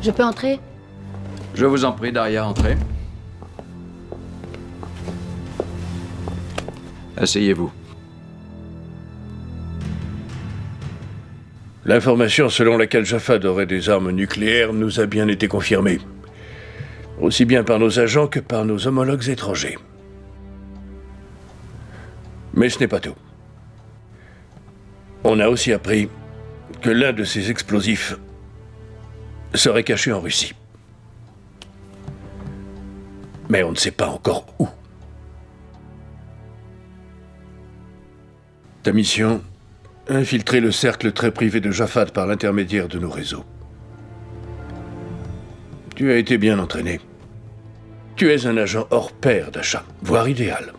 Je peux entrer? Je vous en prie, Daria, entrez. Asseyez-vous. L'information selon laquelle Jafad aurait des armes nucléaires nous a bien été confirmée. Aussi bien par nos agents que par nos homologues étrangers. Mais ce n'est pas tout. On a aussi appris que l'un de ces explosifs serait caché en Russie. Mais on ne sait pas encore où. Ta mission, infiltrer le cercle très privé de Jafad par l'intermédiaire de nos réseaux. Tu as été bien entraîné. Tu es un agent hors pair d'achat, voire idéal.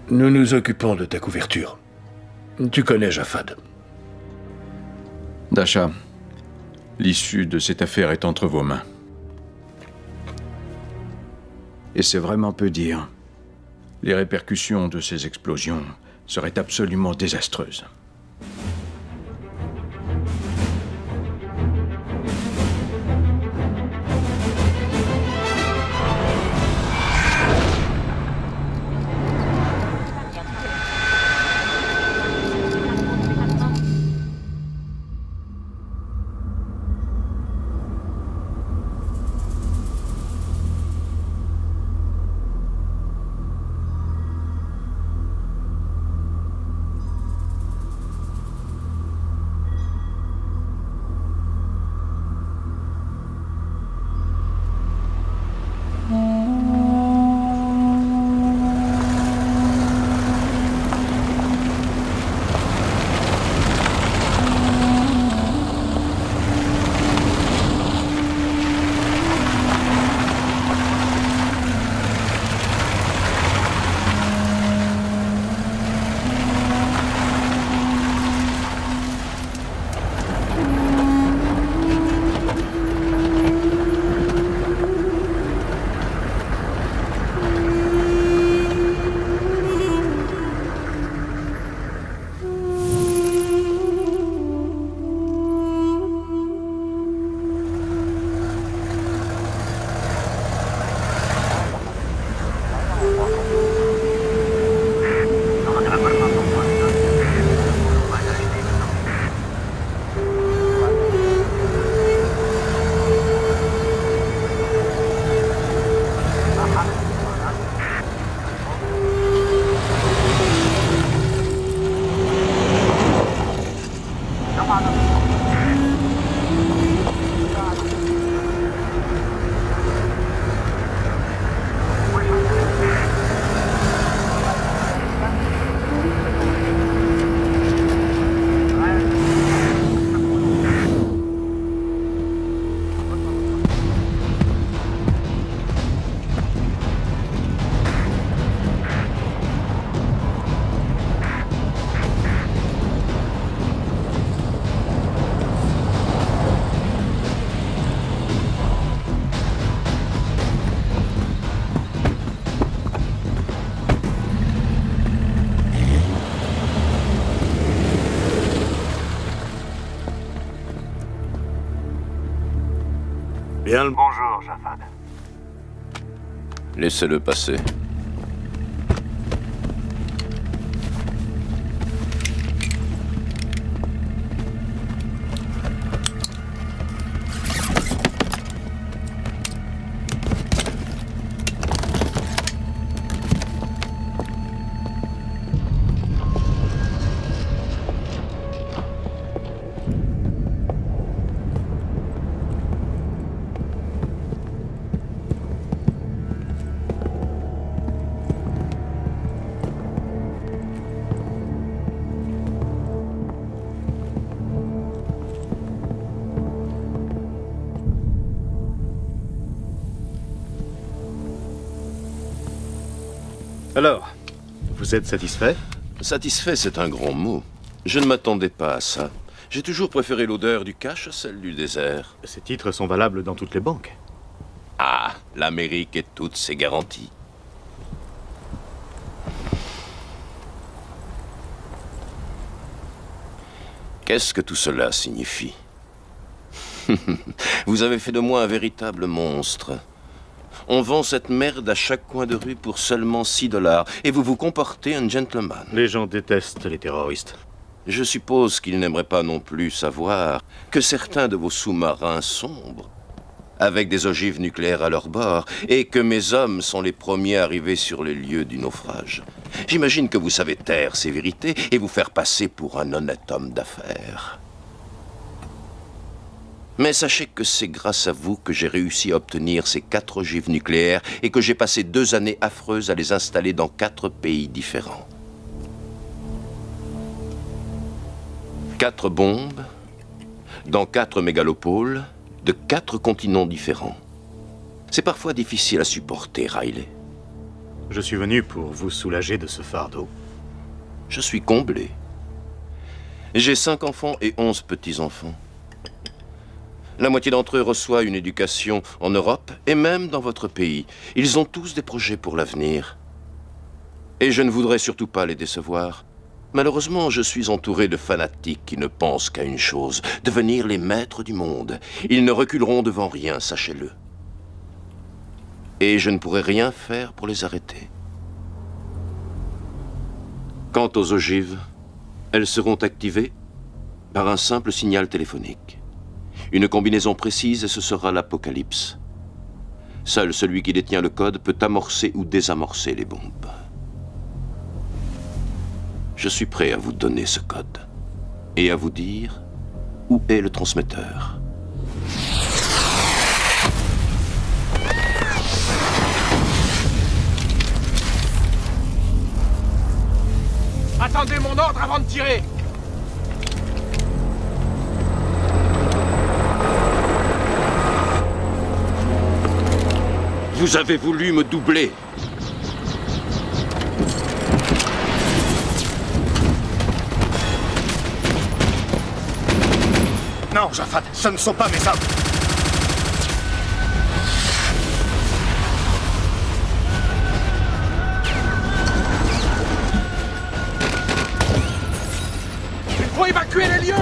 Nous nous occupons de ta couverture. Tu connais Jafad. Dasha, l'issue de cette affaire est entre vos mains. Et c'est vraiment peu dire. Les répercussions de ces explosions seraient absolument désastreuses. Bien le bonjour, Jafad. Laissez-le passer. Alors, vous êtes satisfait? Satisfait, c'est un grand mot. Je ne m'attendais pas à ça. J'ai toujours préféré l'odeur du cash à celle du désert. Ces titres sont valables dans toutes les banques. Ah, l'Amérique et toutes ses garanties. Qu'est-ce que tout cela signifie? Vous avez fait de moi un véritable monstre. On vend cette merde à chaque coin de rue pour seulement 6 $, et vous vous comportez un gentleman. Les gens détestent les terroristes. Je suppose qu'ils n'aimeraient pas non plus savoir que certains de vos sous-marins sombrent, avec des ogives nucléaires à leur bord, et que mes hommes sont les premiers arrivés sur les lieux du naufrage. J'imagine que vous savez taire ces vérités et vous faire passer pour un honnête homme d'affaires. Mais sachez que c'est grâce à vous que j'ai réussi à obtenir ces 4 ogives nucléaires et que j'ai passé 2 années affreuses à les installer dans 4 pays différents. 4 bombes, dans 4 mégalopoles, de 4 continents différents. C'est parfois difficile à supporter, Riley. Je suis venu pour vous soulager de ce fardeau. Je suis comblé. J'ai 5 enfants et 11 petits-enfants. La moitié d'entre eux reçoit une éducation en Europe et même dans votre pays. Ils ont tous des projets pour l'avenir. Et je ne voudrais surtout pas les décevoir. Malheureusement, je suis entouré de fanatiques qui ne pensent qu'à une chose, devenir les maîtres du monde. Ils ne reculeront devant rien, sachez-le. Et je ne pourrai rien faire pour les arrêter. Quant aux ogives, elles seront activées par un simple signal téléphonique. Une combinaison précise et ce sera l'apocalypse. Seul celui qui détient le code peut amorcer ou désamorcer les bombes. Je suis prêt à vous donner ce code et à vous dire où est le transmetteur. Attendez mon ordre avant de tirer! Vous avez voulu me doubler. Non, Jafad, ce ne sont pas mes hommes. Il faut évacuer les lieux!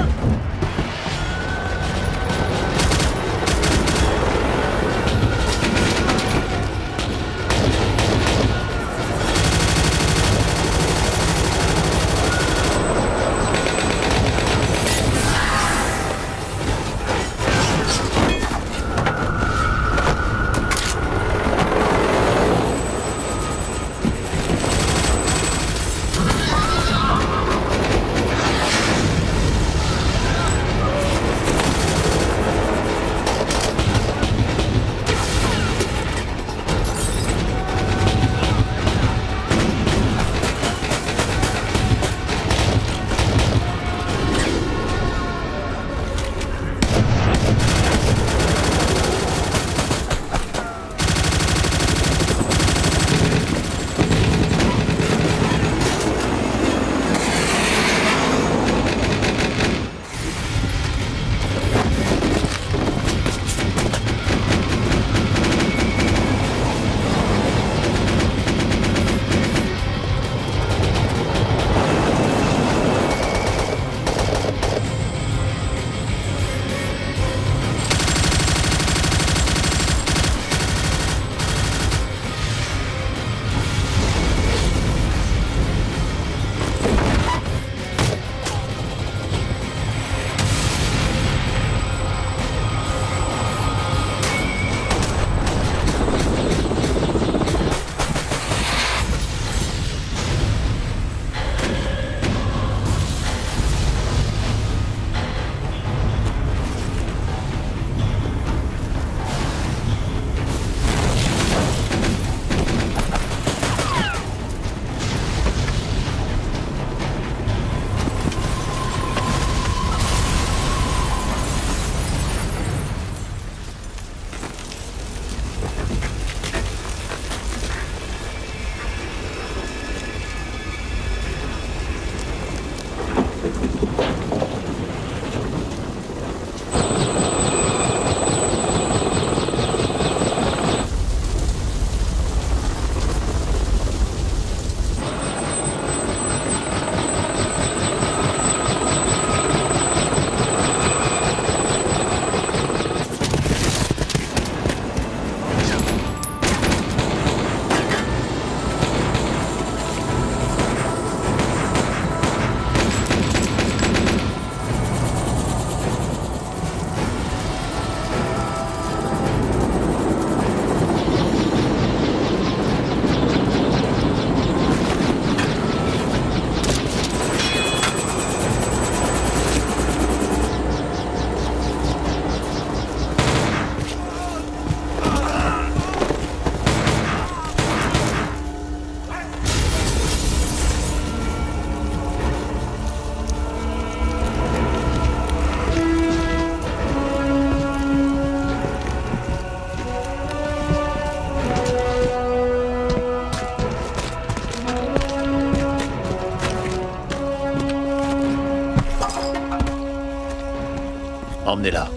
Emmenez-la.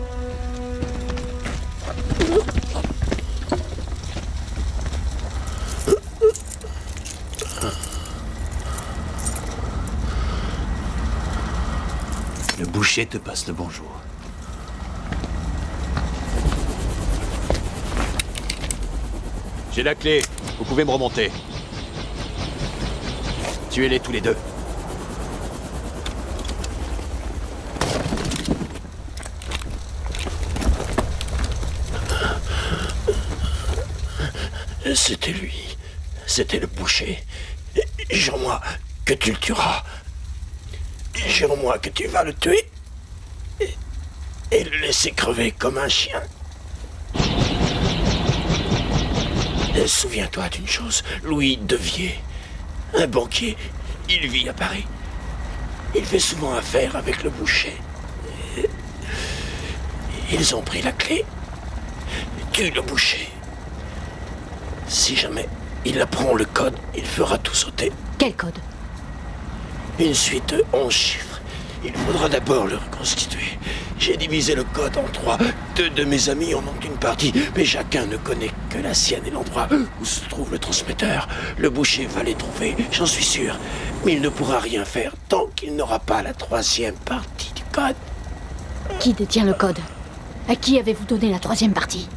Le boucher te passe le bonjour. J'ai la clé. Vous pouvez me remonter. Tuez-les tous les deux. C'était lui. C'était le boucher. Jure-moi que tu le tueras. Jure-moi que tu vas le tuer et le laisser crever comme un chien. Souviens-toi d'une chose, Louis Devier, un banquier, il vit à Paris. Il fait souvent affaire avec le boucher. Ils ont pris la clé. Tue le boucher. Si jamais il apprend le code, il fera tout sauter. Quel code? Une suite de 11 chiffres. Il faudra d'abord le reconstituer. J'ai divisé le code en 3. 2 de mes amis en ont une partie, mais chacun ne connaît que la sienne et l'endroit où se trouve le transmetteur. Le boucher va les trouver, j'en suis sûr. Mais il ne pourra rien faire tant qu'il n'aura pas la 3e partie du code. Qui détient le code? À qui avez-vous donné la 3e partie?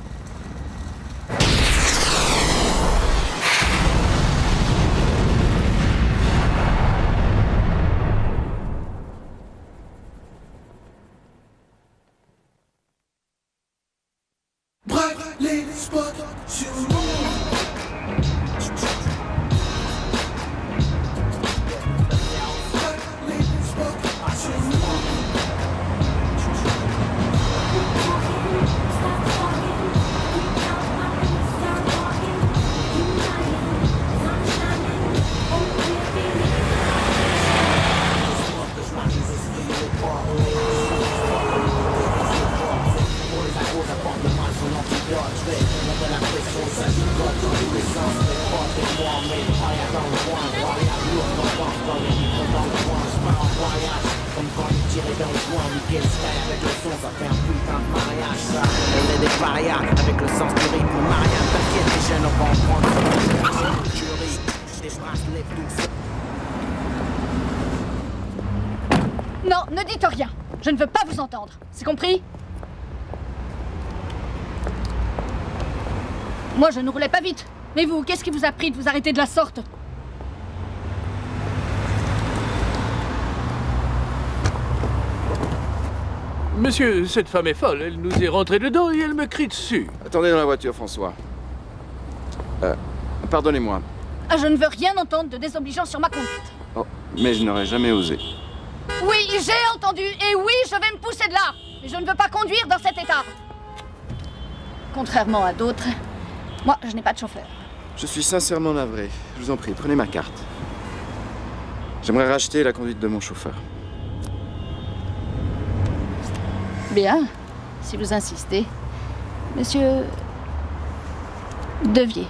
Non, ne dites rien. Je ne veux pas vous entendre. C'est compris? Moi, je ne roulais pas vite. Mais vous, qu'est-ce qui vous a pris de vous arrêter de la sorte? Monsieur, cette femme est folle. Elle nous est rentrée dedans et elle me crie dessus. Attendez dans la voiture, François. Pardonnez-moi. Ah, je ne veux rien entendre de désobligeant sur ma conduite. Oh, mais je n'aurais jamais osé. Oui, j'ai entendu. Et oui, je vais me pousser de là. Mais je ne veux pas conduire dans cet état. Contrairement à d'autres, moi, je n'ai pas de chauffeur. Je suis sincèrement navré. Je vous en prie, prenez ma carte. J'aimerais racheter la conduite de mon chauffeur. Bien, si vous insistez. Monsieur Devier.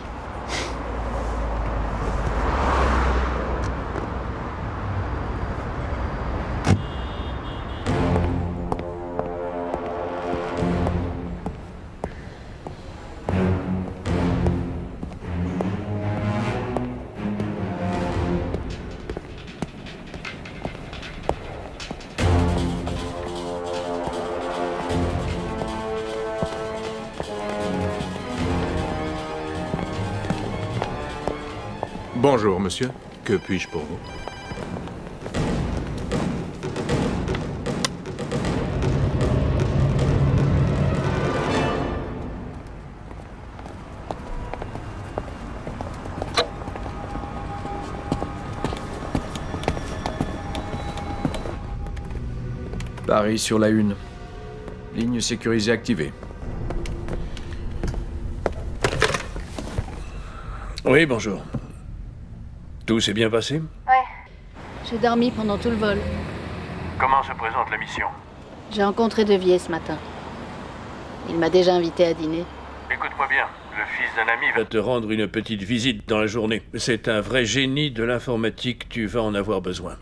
Bonjour, monsieur. Que puis-je pour vous? Paris sur la une. Ligne sécurisée activée. Oui, bonjour. Tout s'est bien passé? Ouais. J'ai dormi pendant tout le vol. Comment se présente la mission? J'ai rencontré Devier ce matin. Il m'a déjà invité à dîner. Écoute-moi bien, le fils d'un ami va te rendre une petite visite dans la journée. C'est un vrai génie de l'informatique, tu vas en avoir besoin.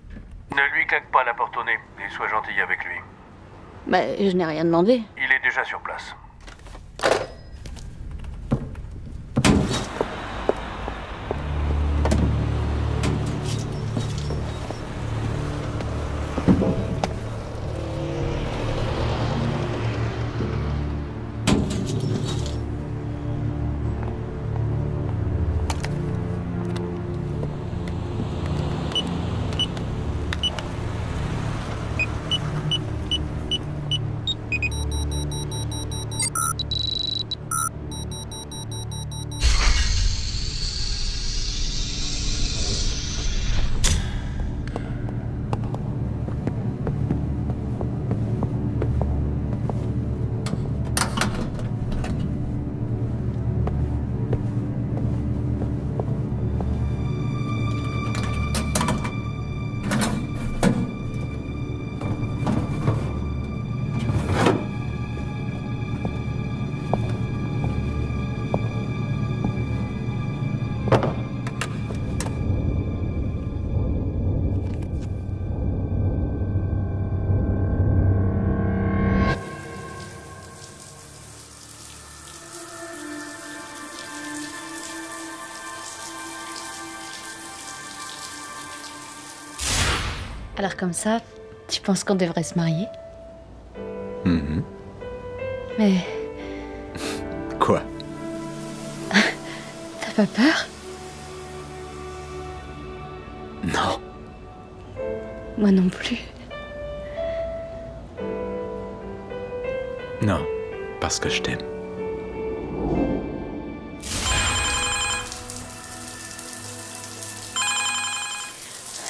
Ne lui claque pas la porte au nez et sois gentil avec lui. Bah, je n'ai rien demandé. Il est déjà sur place. Alors comme ça, tu penses qu'on devrait se marier? Mais Quoi? t'as pas peur? Non. Moi non plus. Non, parce que je t'aime.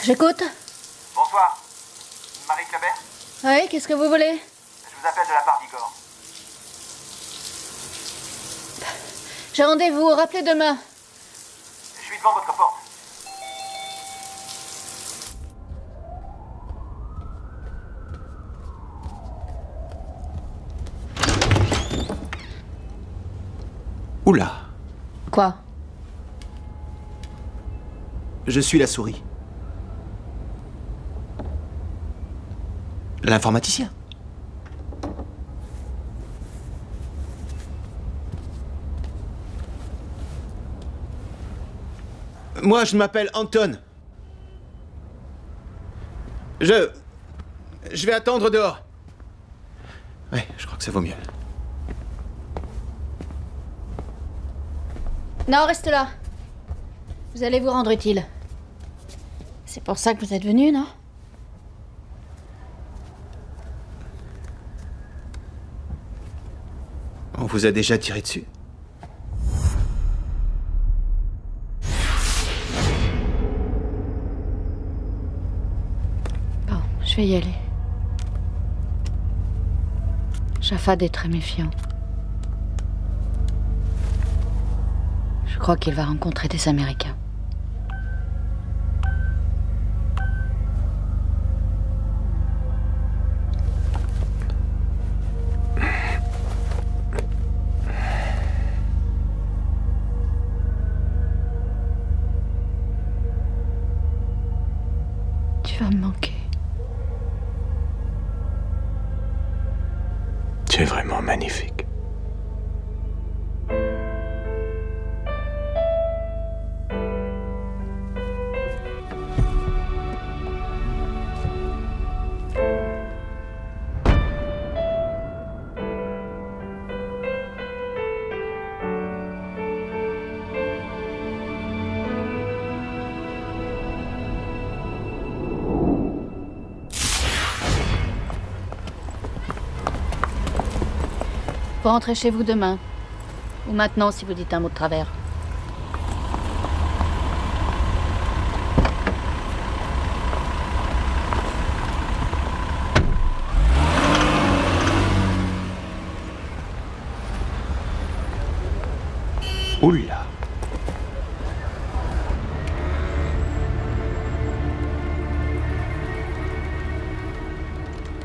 J'écoute. Bonsoir. Marie Clabert? Oui, qu'est-ce que vous voulez? Je vous appelle de la part d'Igor. J'ai rendez-vous, rappelez demain. Je suis devant votre porte. Oula, Quoi? je suis la souris. L'informaticien. Moi, je m'appelle Anton. Je vais attendre dehors. Ouais, je crois que ça vaut mieux. Non, reste là. Vous allez vous rendre utile. C'est pour ça que vous êtes venu, non? On vous a déjà tiré dessus. Bon, je vais y aller. Jafad est très méfiant. Je crois qu'il va rencontrer des Américains. Tu vas me manquer. Tu es vraiment magnifique. Vous rentrez chez vous demain. Ou maintenant, si vous dites un mot de travers. Oula.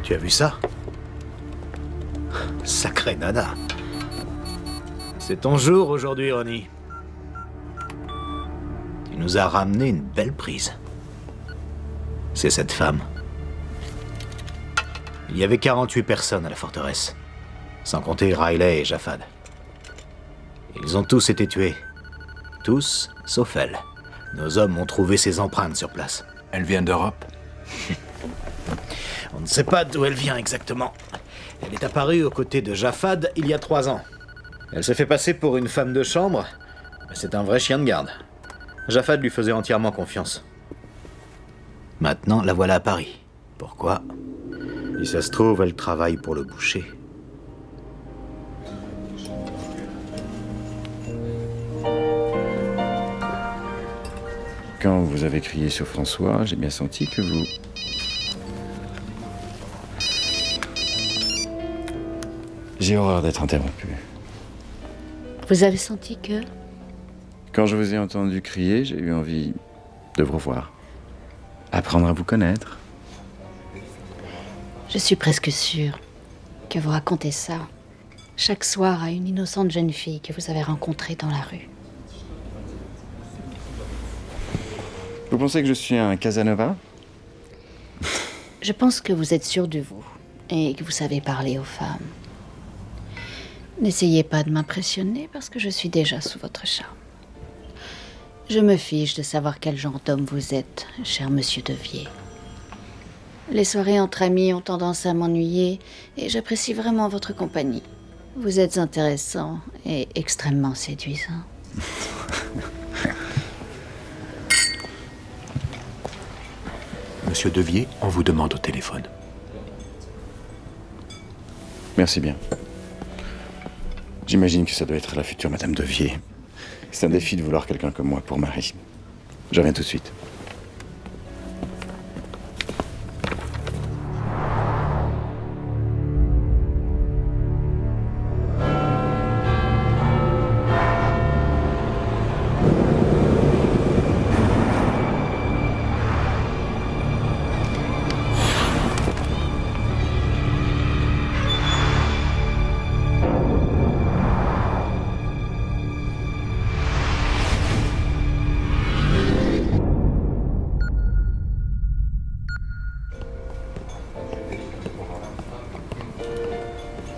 Tu as vu ça? Sacré nana. C'est ton jour aujourd'hui, Ronnie. Tu nous as ramené une belle prise. C'est cette femme. Il y avait 48 personnes à la forteresse, sans compter Riley et Jafad. Ils ont tous été tués. Tous, sauf elle. Nos hommes ont trouvé ses empreintes sur place. Elles viennent d'Europe? On ne sait pas d'où elle vient exactement. Elle est apparue aux côtés de Jafad il y a 3 ans. Elle s'est fait passer pour une femme de chambre, mais c'est un vrai chien de garde. Jafad lui faisait entièrement confiance. Maintenant, la voilà à Paris. Pourquoi? Si ça se trouve, elle travaille pour le boucher. Quand vous avez crié sur François, j'ai bien senti que vous... J'ai horreur d'être interrompu. Vous avez senti que... Quand je vous ai entendu crier, j'ai eu envie de vous revoir. Apprendre à vous connaître. Je suis presque sûre que vous racontez ça chaque soir à une innocente jeune fille que vous avez rencontrée dans la rue. Vous pensez que je suis un Casanova? Je pense que vous êtes sûr de vous et que vous savez parler aux femmes. N'essayez pas de m'impressionner parce que je suis déjà sous votre charme. Je me fiche de savoir quel genre d'homme vous êtes, cher monsieur Devier. Les soirées entre amis ont tendance à m'ennuyer et j'apprécie vraiment votre compagnie. Vous êtes intéressant et extrêmement séduisant. Monsieur Devier, on vous demande au téléphone. Merci bien. J'imagine que ça doit être la future Madame Devier. C'est un défi de vouloir quelqu'un comme moi pour mari. Je reviens tout de suite.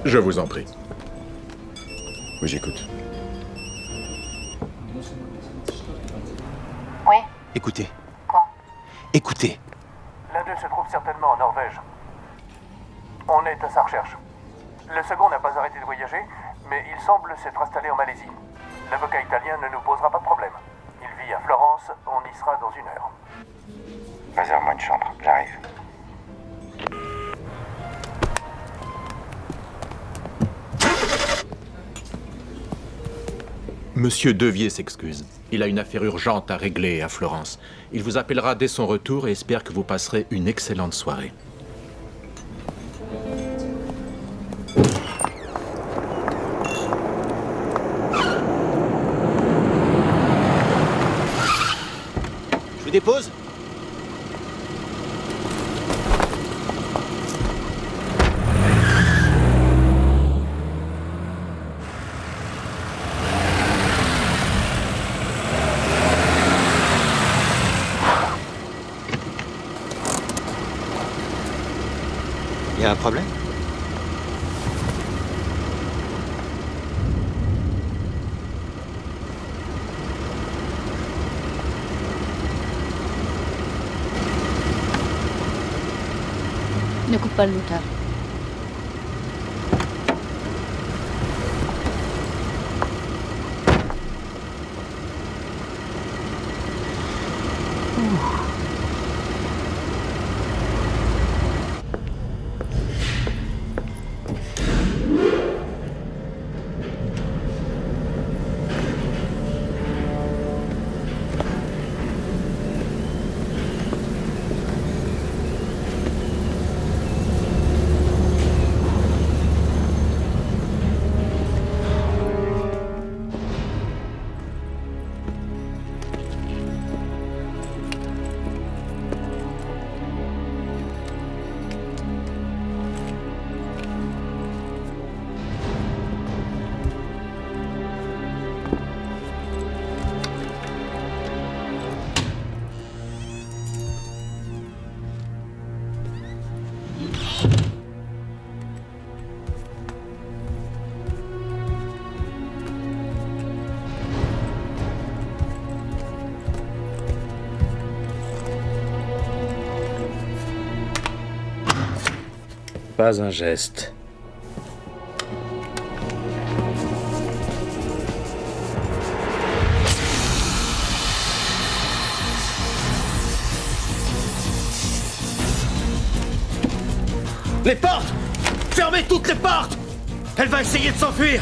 Je vous en prie. Oui, j'écoute. Oui. Écoutez. Quoi? Écoutez. L'un d'eux se trouve certainement en Norvège. On est à sa recherche. Le second n'a pas arrêté de voyager, mais il semble s'être installé en Malaisie. L'avocat italien ne nous posera pas de problème. Il vit à Florence, on y sera dans 1 heure. Réserve-moi une chambre, j'arrive. Monsieur Devier s'excuse. Il a une affaire urgente à régler à Florence. Il vous appellera dès son retour et espère que vous passerez une excellente soirée. Je vous dépose? Il y a un problème? Ne coupe pas le moteur. Pas un geste. Les portes! Fermez toutes les portes! Elle va essayer de s'enfuir!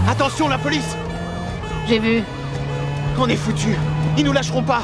Attention, la police! J'ai vu. On est foutus. Ils nous lâcheront pas.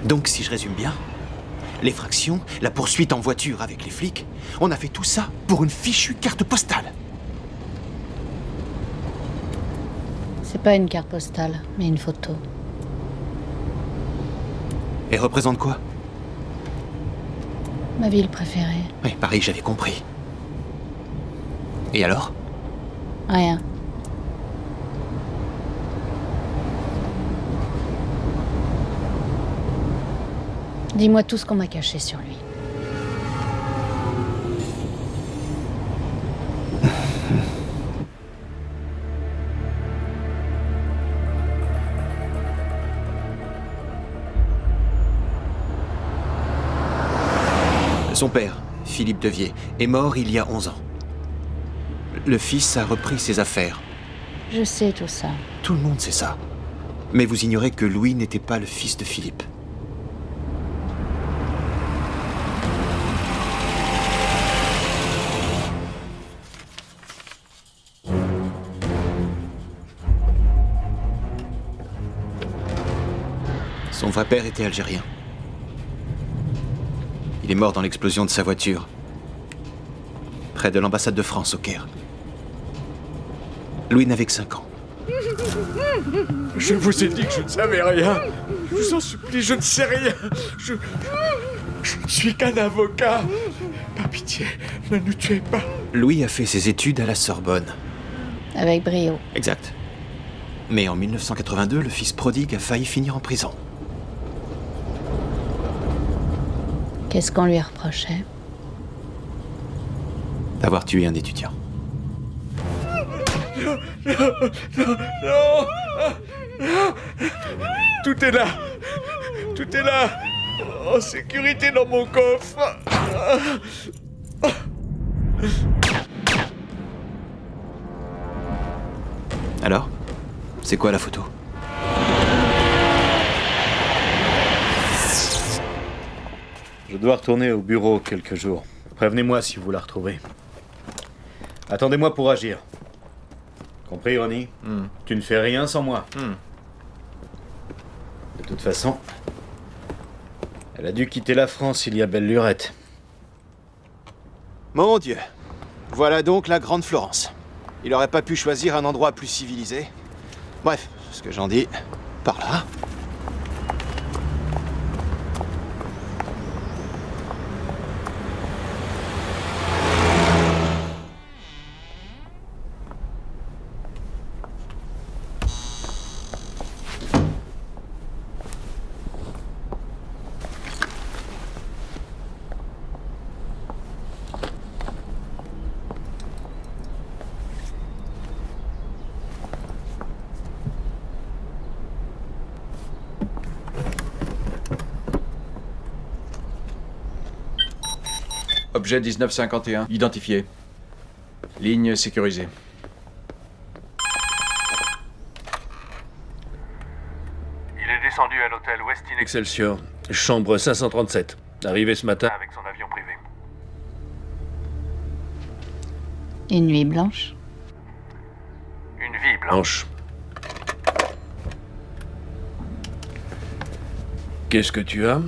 Donc, si je résume bien, l'effraction, la poursuite en voiture avec les flics, on a fait tout ça pour une fichue carte postale. C'est pas une carte postale, mais une photo. Elle représente quoi? Ma ville préférée. Oui, pareil, j'avais compris. Et alors? Rien. Dis-moi tout ce qu'on m'a caché sur lui. Son père, Philippe Devier, est mort il y a 11 ans. Le fils a repris ses affaires. Je sais tout ça. Tout le monde sait ça. Mais vous ignorez que Louis n'était pas le fils de Philippe. Son vrai père était algérien. Il est mort dans l'explosion de sa voiture, près de l'ambassade de France au Caire. Louis n'avait que 5 ans. Je vous ai dit que je ne savais rien. Je vous en supplie, je ne sais rien. Je ne suis qu'un avocat. Par pitié, ne nous tuez pas. Louis a fait ses études à la Sorbonne. Avec brio. Exact. Mais en 1982, le fils prodigue a failli finir en prison. Qu'est-ce qu'on lui reprochait? D'avoir tué un étudiant. Non, non, non, non, non. Tout est là. Tout est là. En sécurité dans mon coffre. Alors? C'est quoi la photo? Je dois retourner au bureau quelques jours. Prévenez-moi si vous la retrouvez. Attendez-moi pour agir. Compris, Ronnie? Tu ne fais rien sans moi. De toute façon, elle a dû quitter la France il y a belle lurette. Mon Dieu. Voilà donc la Grande Florence. Il aurait pas pu choisir un endroit plus civilisé. Bref, ce que j'en dis, par là. Objet 1951, identifié. Ligne sécurisée. Il est descendu à l'hôtel Westin Excelsior, chambre 537. Arrivé ce matin. avec son avion privé. Une nuit blanche. Une vie blanche. Qu'est-ce que tu as?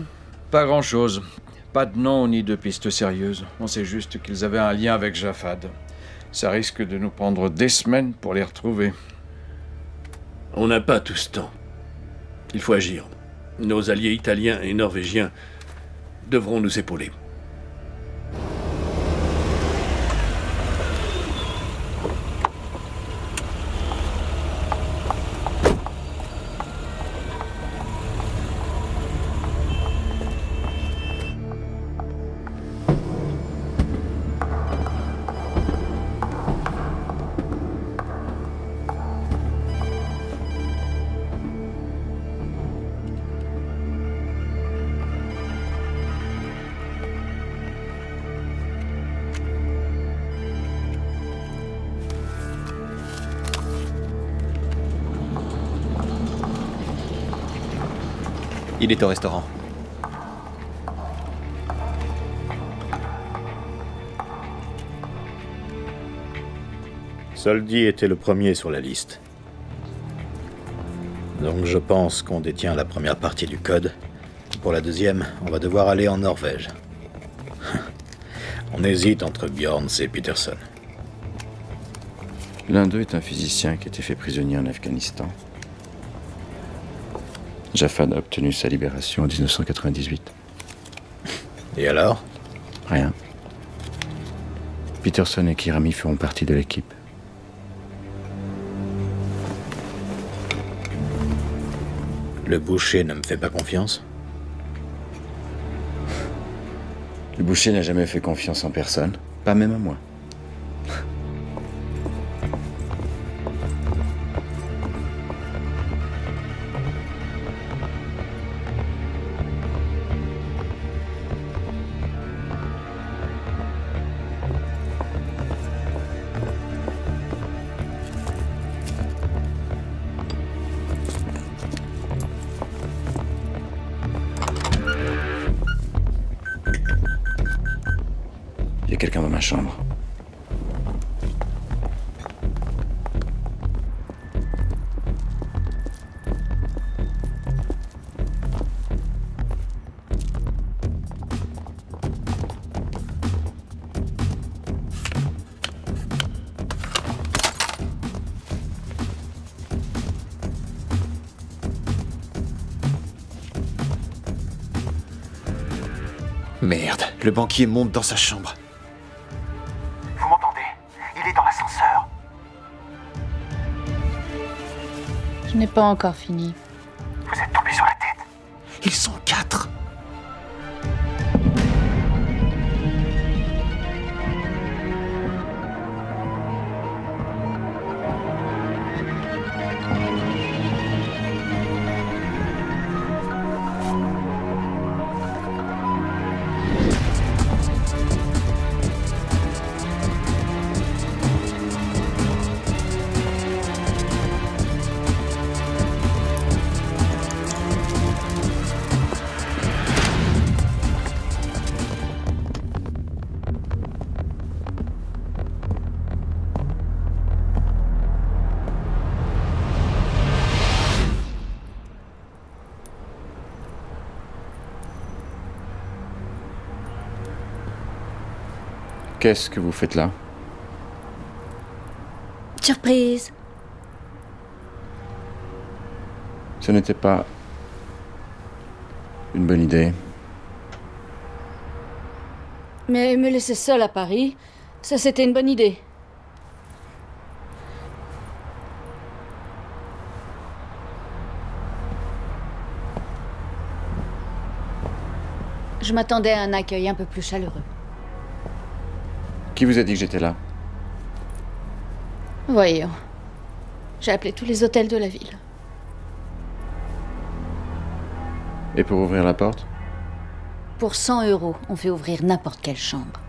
Pas grand-chose. Pas de nom ni de piste sérieuse. On sait juste qu'ils avaient un lien avec Jafad. Ça risque de nous prendre des semaines pour les retrouver. On n'a pas tout ce temps. Il faut agir. Nos alliés italiens et norvégiens devront nous épauler. Il est au restaurant. Soldi était le premier sur la liste. Donc je pense qu'on détient la première partie du code. Pour la deuxième, on va devoir aller en Norvège. On hésite entre Bjorns et Peterson. L'un d'eux est un physicien qui a été fait prisonnier en Afghanistan. Jafad a obtenu sa libération en 1998. Et alors? Rien. Peterson et Kirami feront partie de l'équipe. Le boucher ne me fait pas confiance? Le boucher n'a jamais fait confiance en personne, pas même à moi. Il y a quelqu'un dans ma chambre. Merde, le banquier monte dans sa chambre. Vous m'entendez? Il est dans l'ascenseur. Je n'ai pas encore fini. Vous êtes tombé sur la tête. Ils sont 4. Qu'est-ce que vous faites là? Surprise. Ce n'était pas une bonne idée. Mais me laisser seule à Paris, ça c'était une bonne idée. Je m'attendais à un accueil un peu plus chaleureux. Qui vous a dit que j'étais là? Voyons. J'ai appelé tous les hôtels de la ville. Et pour ouvrir la porte? Pour 100 €, on fait ouvrir n'importe quelle chambre.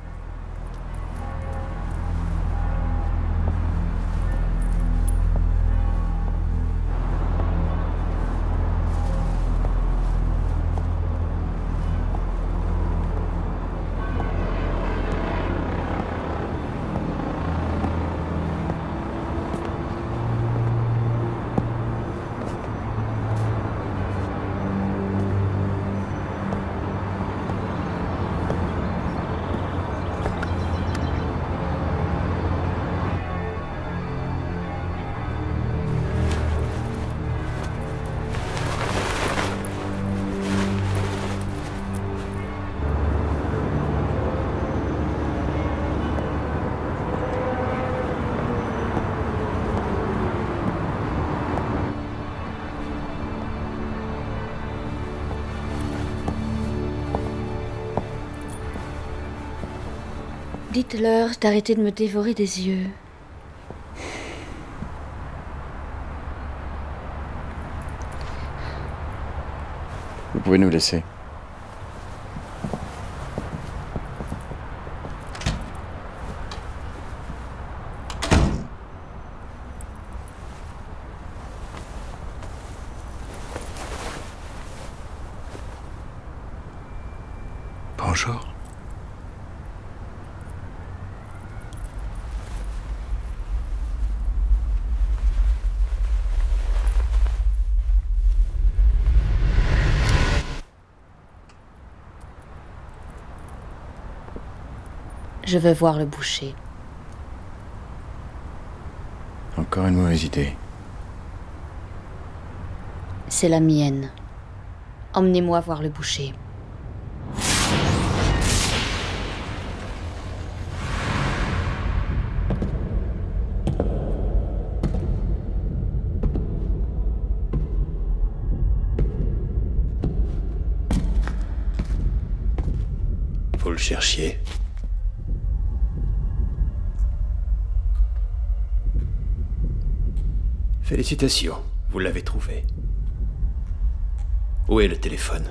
Dites-leur d'arrêter de me dévorer des yeux. Vous pouvez nous laisser. Bonjour. Je veux voir le boucher. Encore une mauvaise idée. C'est la mienne. Emmenez-moi voir le boucher. Vous le cherchiez. Félicitations, vous l'avez trouvé. Où est le téléphone?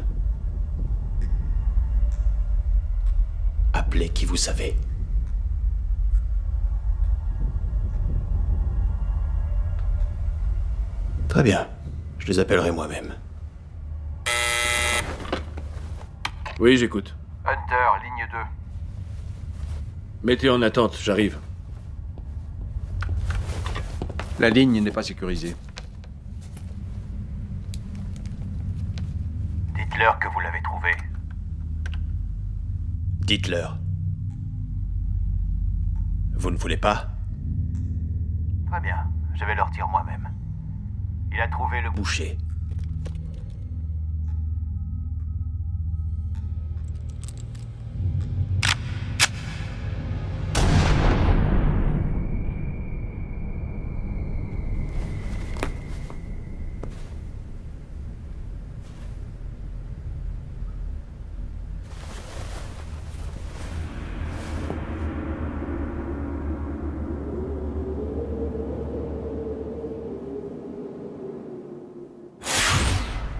Appelez qui vous savez. Très bien, je les appellerai moi-même. Oui, j'écoute. Hunter, ligne 2. Mettez en attente, j'arrive. La ligne n'est pas sécurisée. Dites-leur que vous l'avez trouvé. Dites-leur. Vous ne voulez pas? Très bien, je vais leur dire moi-même. Il a trouvé le boucher.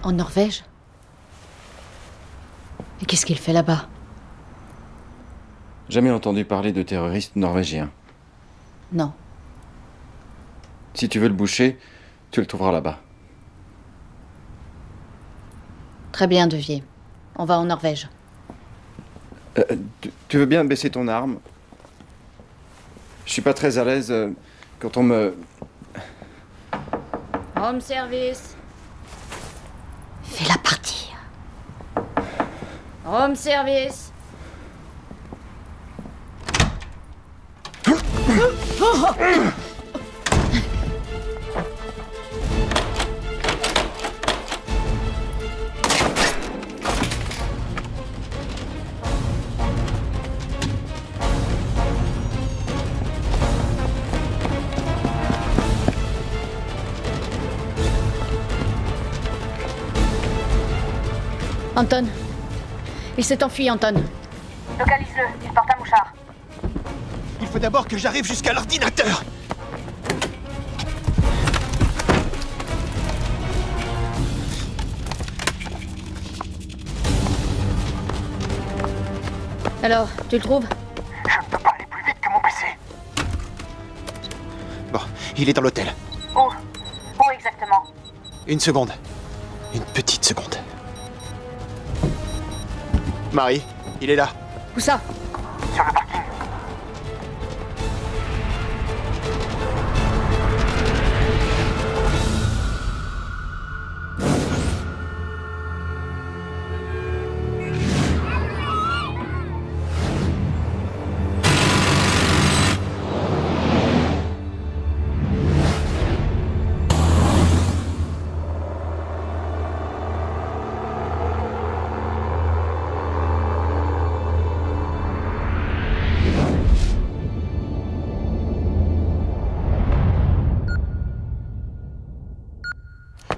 En Norvège? Et qu'est-ce qu'il fait là-bas? Jamais entendu parler de terroristes norvégiens. Non. Si tu veux le boucher, tu le trouveras là-bas. Très bien, Devier. On va en Norvège. Tu veux bien baisser ton arme? Je suis pas très à l'aise quand on me... Home service. Fais-la partir. Home service. Anton. Il s'est enfui, Anton. Localise-le, il porte un mouchard. Il faut d'abord que j'arrive jusqu'à l'ordinateur. Alors, tu le trouves? Je ne peux pas aller plus vite que mon PC. Bon, il est dans l'hôtel. Où exactement? Une seconde. Une petite seconde. Marie, il est là. Où ça? Sur le parking.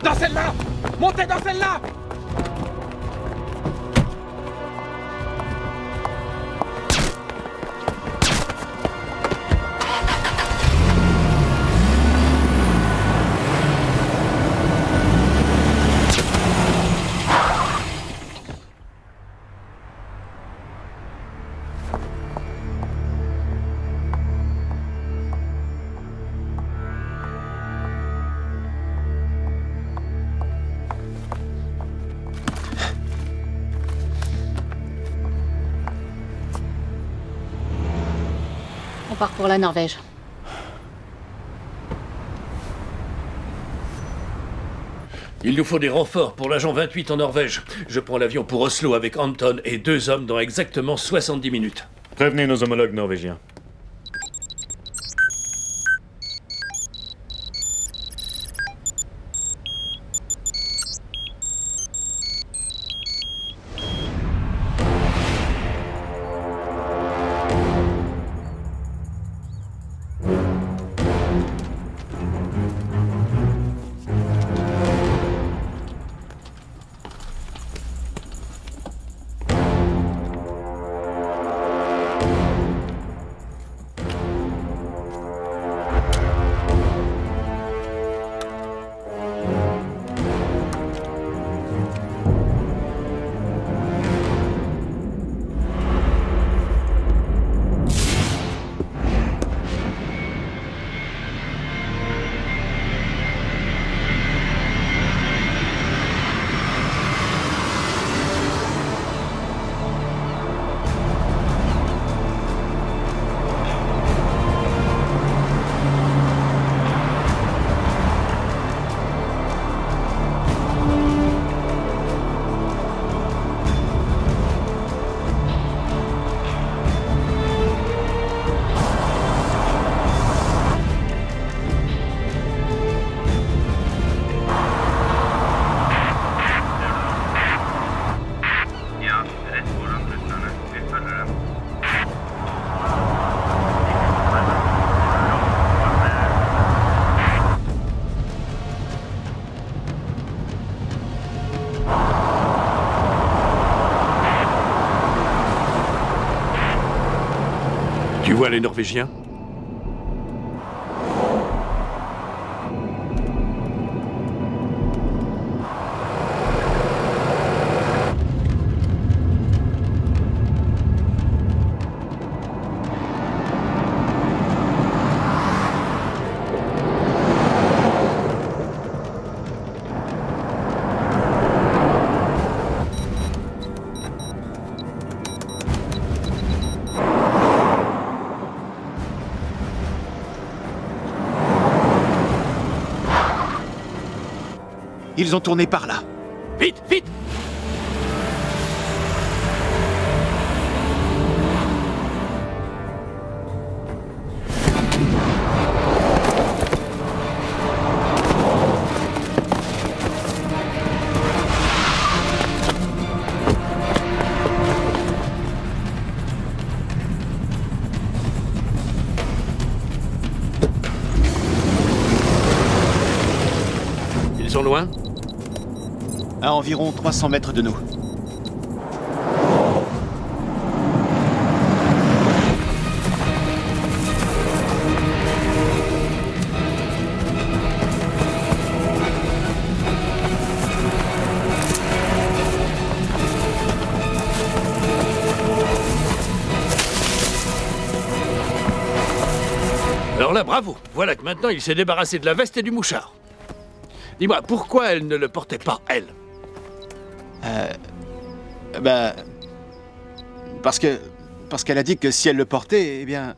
Dans celle-là! Montez dans celle-là! On part pour la Norvège. Il nous faut des renforts pour l'agent 28 en Norvège. Je prends l'avion pour Oslo avec Anton et 2 hommes dans exactement 70 minutes. Prévenez nos homologues norvégiens. Tu vois les Norvégiens? Ils ont tourné par là. Vite, vite! sont loin? À environ 300 mètres de nous. Alors là, bravo. Voilà que maintenant, il s'est débarrassé de la veste et du mouchard. Dis-moi, pourquoi elle ne le portait pas, elle? Parce qu'elle a dit que si elle le portait, eh bien...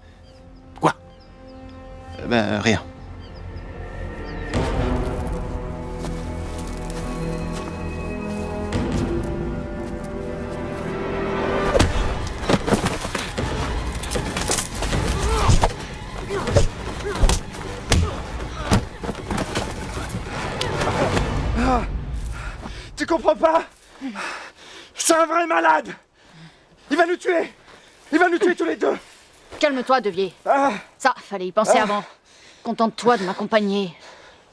Quoi? Rien. Tu comprends pas? C'est un vrai malade! Il va nous tuer! Il va nous tuer tous les deux! Calme-toi, Devier. Ça, fallait y penser avant. Contente-toi de m'accompagner.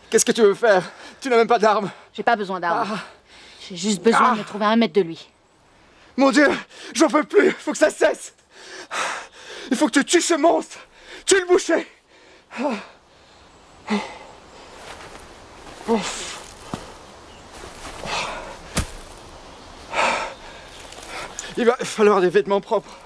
Qu'est-ce que tu veux faire? Tu n'as même pas d'armes. J'ai pas besoin d'armes. J'ai juste besoin de me trouver à 1 mètre de lui. Mon Dieu! J'en peux plus! Faut que ça cesse! Il faut que tu tues ce monstre! Tue le boucher! Il va falloir des vêtements propres.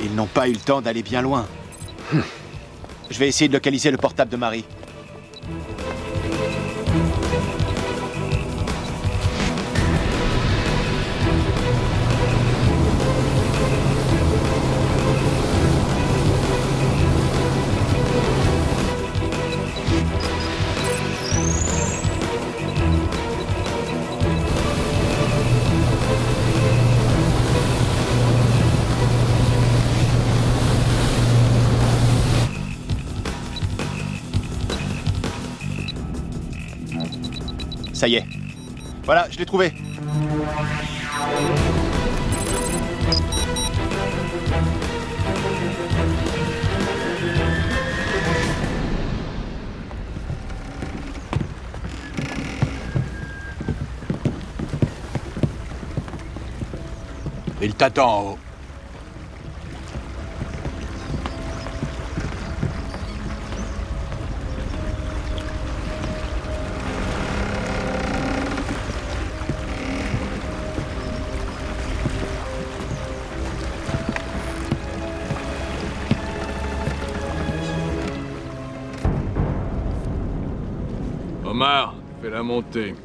Ils n'ont pas eu le temps d'aller bien loin. Je vais essayer de localiser le portable de Marie. Ça y est. Voilà, je l'ai trouvé. Il t'attend en haut. Omar, fais la montée.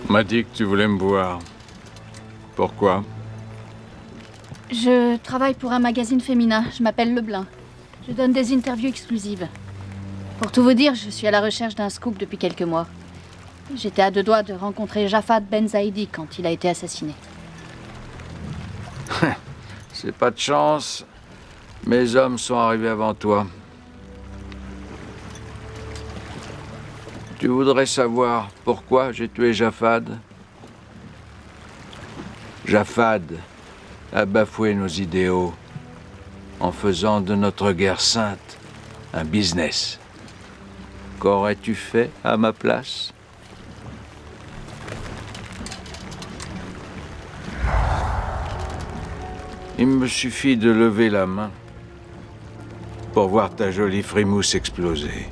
On m'a dit que tu voulais me voir. Pourquoi? Je travaille pour un magazine féminin. Je m'appelle Leblin. Je donne des interviews exclusives. Pour tout vous dire, je suis à la recherche d'un scoop depuis quelques mois. J'étais à 2 doigts de rencontrer Jafad Ben Zaidi quand il a été assassiné. C'est pas de chance. Mes hommes sont arrivés avant toi. Tu voudrais savoir pourquoi j'ai tué Jafad? Jafad a bafoué nos idéaux en faisant de notre guerre sainte un business. Qu'aurais-tu fait à ma place? Il me suffit de lever la main pour voir ta jolie frimousse exploser.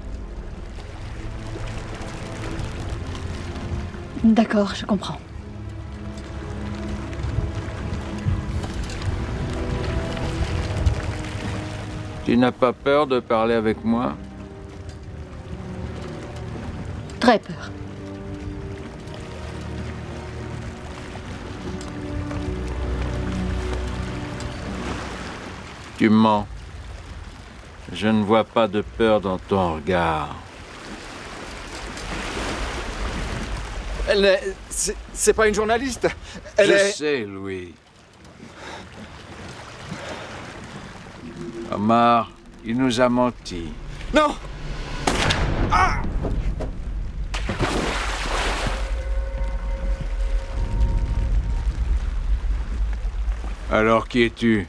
D'accord, je comprends. Tu n'as pas peur de parler avec moi? Très peur. Tu mens. Je ne vois pas de peur dans ton regard. C'est pas une journaliste. Je sais, Louis. Omar, il nous a menti. Non! Ah! Alors qui es-tu?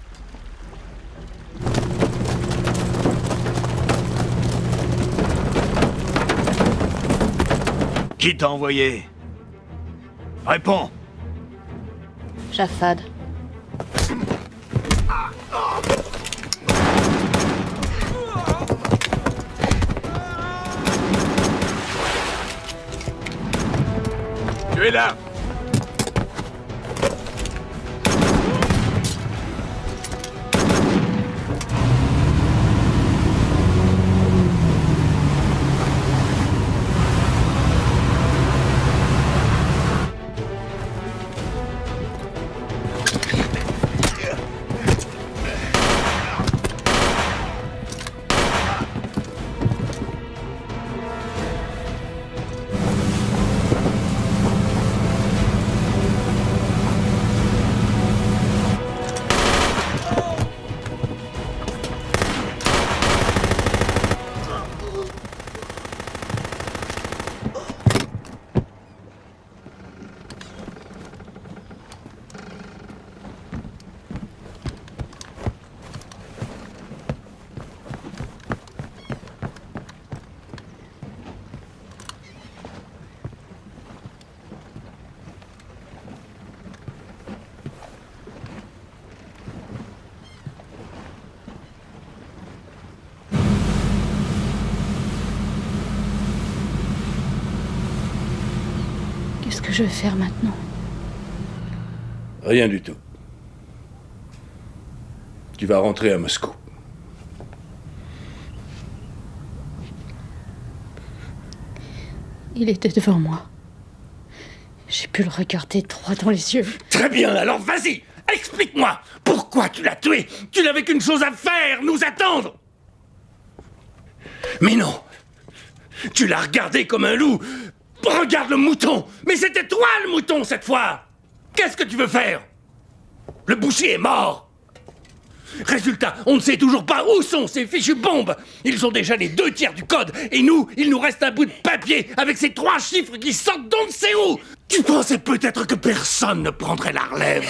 Qui t'a envoyé? Réponds. Jafad. Tu es là. Qu'est-ce que je vais faire maintenant? Rien du tout. Tu vas rentrer à Moscou. Il était devant moi. J'ai pu le regarder droit dans les yeux. Très bien, alors vas-y, explique-moi. Pourquoi tu l'as tué? Tu n'avais qu'une chose à faire, nous attendre. Mais non. Tu l'as regardé comme un loup. Regarde le mouton. Mais c'était toi le mouton cette fois. Qu'est-ce que tu veux faire? Le boucher est mort. Résultat, on ne sait toujours pas où sont ces fichues bombes. Ils ont déjà les 2 tiers du code. Et nous, il nous reste un bout de papier avec ces 3 chiffres qui sortent d'on ne sait où. Tu pensais peut-être que personne ne prendrait la relève.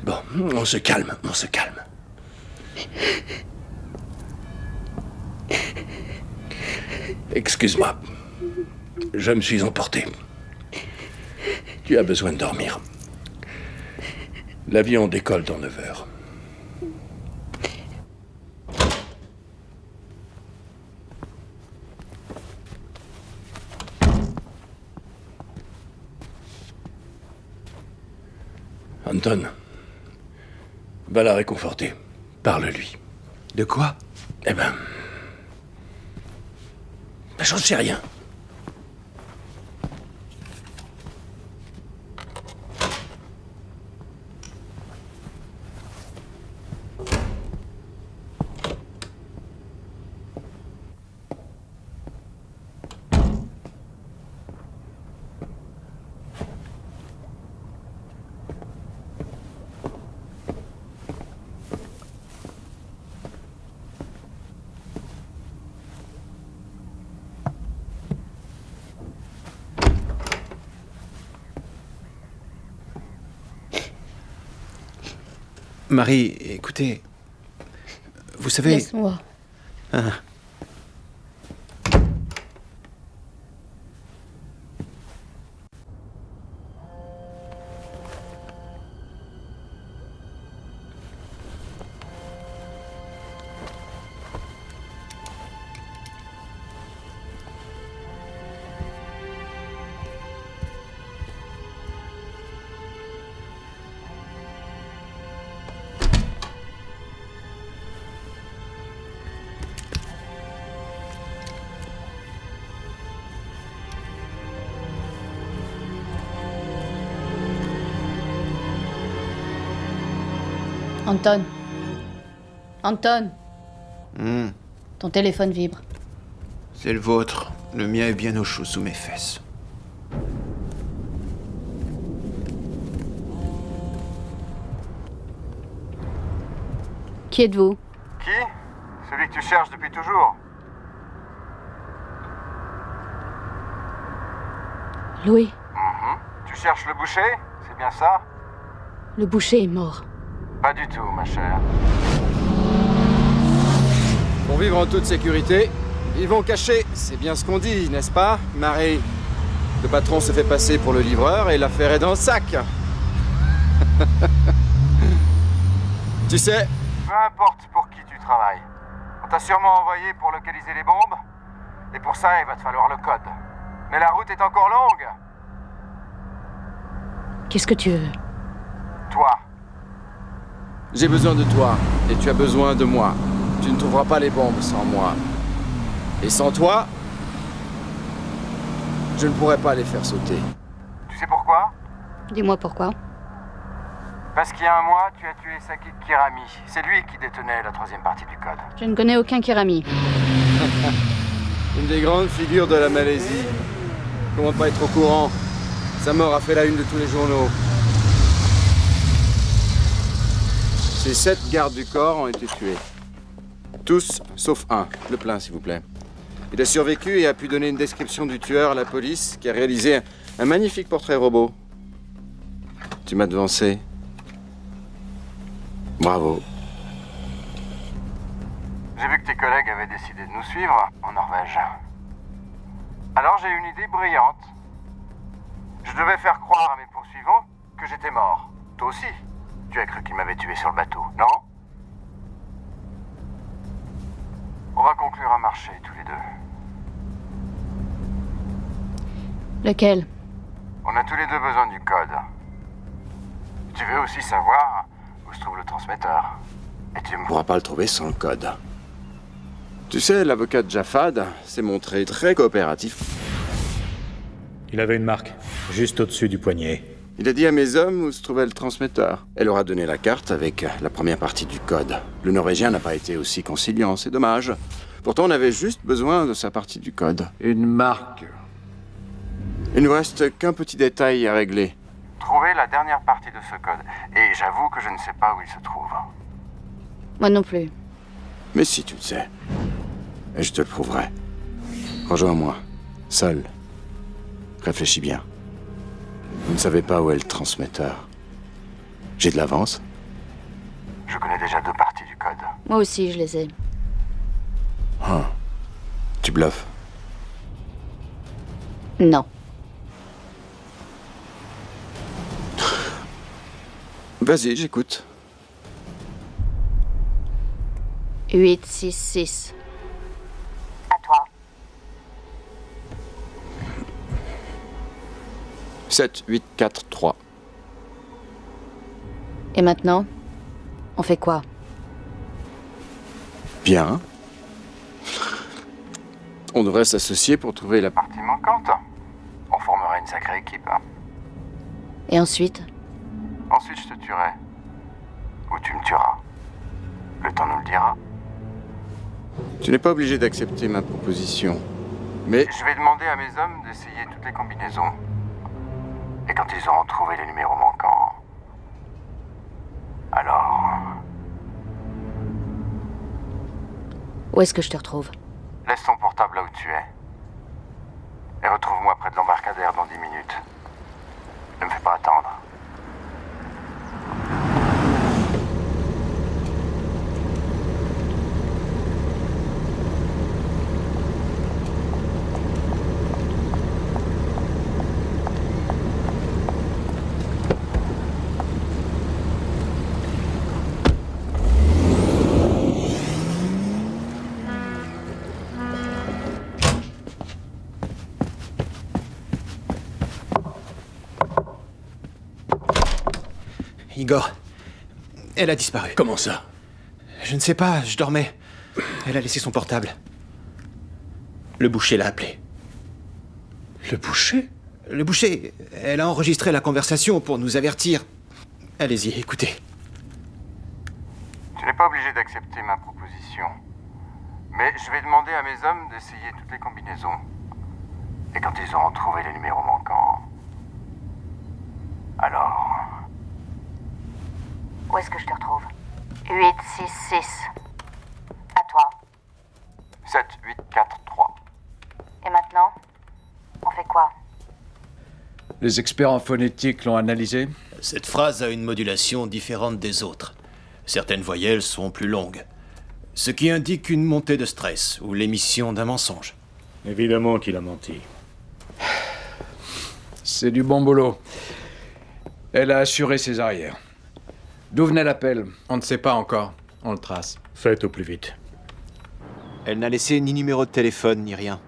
Bon, on se calme, on se calme. Excuse-moi. Je me suis emporté. Tu as besoin de dormir. L'avion décolle dans 9 heures. Anton, va la réconforter. Parle-lui. De quoi? Eh ben... j'en sais rien. Marie, écoutez... Vous savez... Laisse-moi. Ah. Anton. Anton. Ton téléphone vibre. C'est le vôtre. Le mien est bien au chaud sous mes fesses. Qui êtes-vous? Qui? Celui que tu cherches depuis toujours. Louis. Tu cherches le boucher? C'est bien ça? Le boucher est mort. Pas du tout, ma chère. Pour vivre en toute sécurité, vivons cachés. C'est bien ce qu'on dit, n'est-ce pas, Marie? Le patron se fait passer pour le livreur et l'affaire est dans le sac. Tu sais... Peu importe pour qui tu travailles. On t'a sûrement envoyé pour localiser les bombes. Et pour ça, il va te falloir le code. Mais la route est encore longue. Qu'est-ce que tu veux? Toi. J'ai besoin de toi, et tu as besoin de moi. Tu ne trouveras pas les bombes sans moi. Et sans toi, je ne pourrais pas les faire sauter. Tu sais pourquoi? Dis-moi pourquoi. Parce qu'il y a un mois, tu as tué Sakit Kirami. C'est lui qui détenait la 3e partie du code. Je ne connais aucun Kirami. Une des grandes figures de la Malaisie. Comment pas être au courant? Sa mort a fait la une de tous les journaux. Ces 7 gardes du corps ont été tués. Tous, sauf un. Le plein, s'il vous plaît. Il a survécu et a pu donner une description du tueur à la police, qui a réalisé un magnifique portrait robot. Tu m'as devancé. Bravo. J'ai vu que tes collègues avaient décidé de nous suivre en Norvège. Alors j'ai eu une idée brillante. Je devais faire croire à mes poursuivants que j'étais mort. Toi aussi. Tu as cru qu'ils m'avaient tué sur le bateau, non? On va conclure un marché tous les deux. Lequel? On a tous les deux besoin du code. Tu veux aussi savoir où se trouve le transmetteur. Et tu ne pourras pas le trouver sans le code. Tu sais, l'avocat de Jafad s'est montré très coopératif. Il avait une marque, juste au-dessus du poignet. Il a dit à mes hommes où se trouvait le transmetteur. Elle leur a donné la carte avec la première partie du code. Le Norvégien n'a pas été aussi conciliant, c'est dommage. Pourtant, on avait juste besoin de sa partie du code. Une marque. Il ne nous reste qu'un petit détail à régler. Trouver la dernière partie de ce code. Et j'avoue que je ne sais pas où il se trouve. Moi non plus. Mais si tu le sais. Et je te le prouverai. Rejoins-moi. Seul. Réfléchis bien. Vous ne savez pas où est le transmetteur. J'ai de l'avance? Je connais déjà 2 parties du code. Moi aussi, je les ai. Ah. Tu bluffes? Non. Vas-y, j'écoute. 866. À toi. 7, 8, 4, 3. Et maintenant, on fait quoi? Bien. On devrait s'associer pour trouver la Partie manquante. On formera une sacrée équipe. Et ensuite? Ensuite, je te tuerai. Ou tu me tueras. Le temps nous le dira. Tu n'es pas obligé d'accepter ma proposition. Mais Je vais demander à mes hommes d'essayer toutes les combinaisons. Et quand ils auront trouvé les numéros manquants... Alors... Où est-ce que je te retrouve? Laisse ton portable là où tu es. Et retrouve-moi près de l'embarcadère dans 10 minutes. Ne me fais pas attendre. Igor, elle a disparu. Comment ça? Je ne sais pas, je dormais. Elle a laissé son portable. Le boucher l'a appelé. Le boucher? Le boucher, elle a enregistré la conversation pour nous avertir. Allez-y, écoutez. Tu n'es pas obligé d'accepter ma proposition. Mais je vais demander à mes hommes d'essayer toutes les combinaisons. Et quand ils auront trouvé les numéros manquants... alors... Où est-ce que je te retrouve? 866. À toi. 7, 8, 4, 3. Et maintenant? On fait quoi? Les experts en phonétique l'ont analysé. Cette phrase a une modulation différente des autres. Certaines voyelles sont plus longues. Ce qui indique une montée de stress ou l'émission d'un mensonge. Évidemment qu'il a menti. C'est du bon boulot. Elle a assuré ses arrières. D'où venait l'appel? On ne sait pas encore. On le trace. Faites au plus vite. Elle n'a laissé ni numéro de téléphone, ni rien.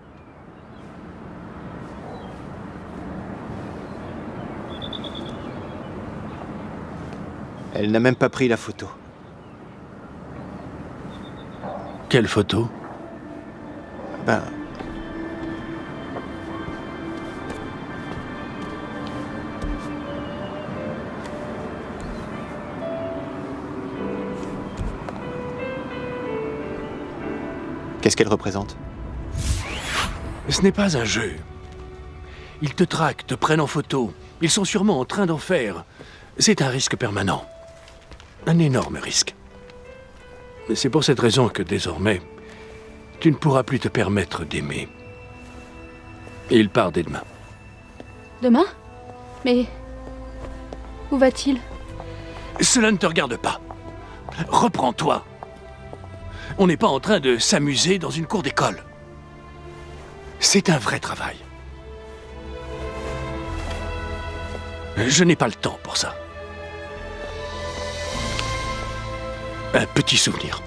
Elle n'a même pas pris la photo. Quelle photo? Ben... Qu'est-ce qu'elle représente? Ce n'est pas un jeu. Ils te traquent, te prennent en photo. Ils sont sûrement en train d'en faire. C'est un risque permanent. Un énorme risque. C'est pour cette raison que désormais, tu ne pourras plus te permettre d'aimer. Et il part dès demain. Demain? Mais... où va-t-il? Cela ne te regarde pas. Reprends-toi. On n'est pas en train de s'amuser dans une cour d'école. C'est un vrai travail. Je n'ai pas le temps pour ça. Un petit souvenir.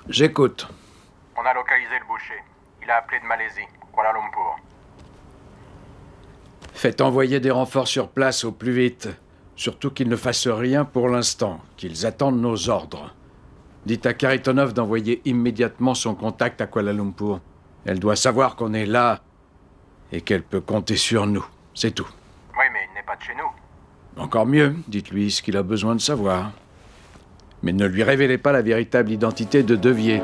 J'écoute. On a localisé le boucher. Il a appelé de Malaisie, Kuala Lumpur. Faites envoyer des renforts sur place au plus vite. Surtout qu'ils ne fassent rien pour l'instant, qu'ils attendent nos ordres. Dites à Kharitonov d'envoyer immédiatement son contact à Kuala Lumpur. Elle doit savoir qu'on est là et qu'elle peut compter sur nous. C'est tout. Oui, mais il n'est pas de chez nous. Encore mieux, dites-lui ce qu'il a besoin de savoir. Mais ne lui révélez pas la véritable identité de Devier.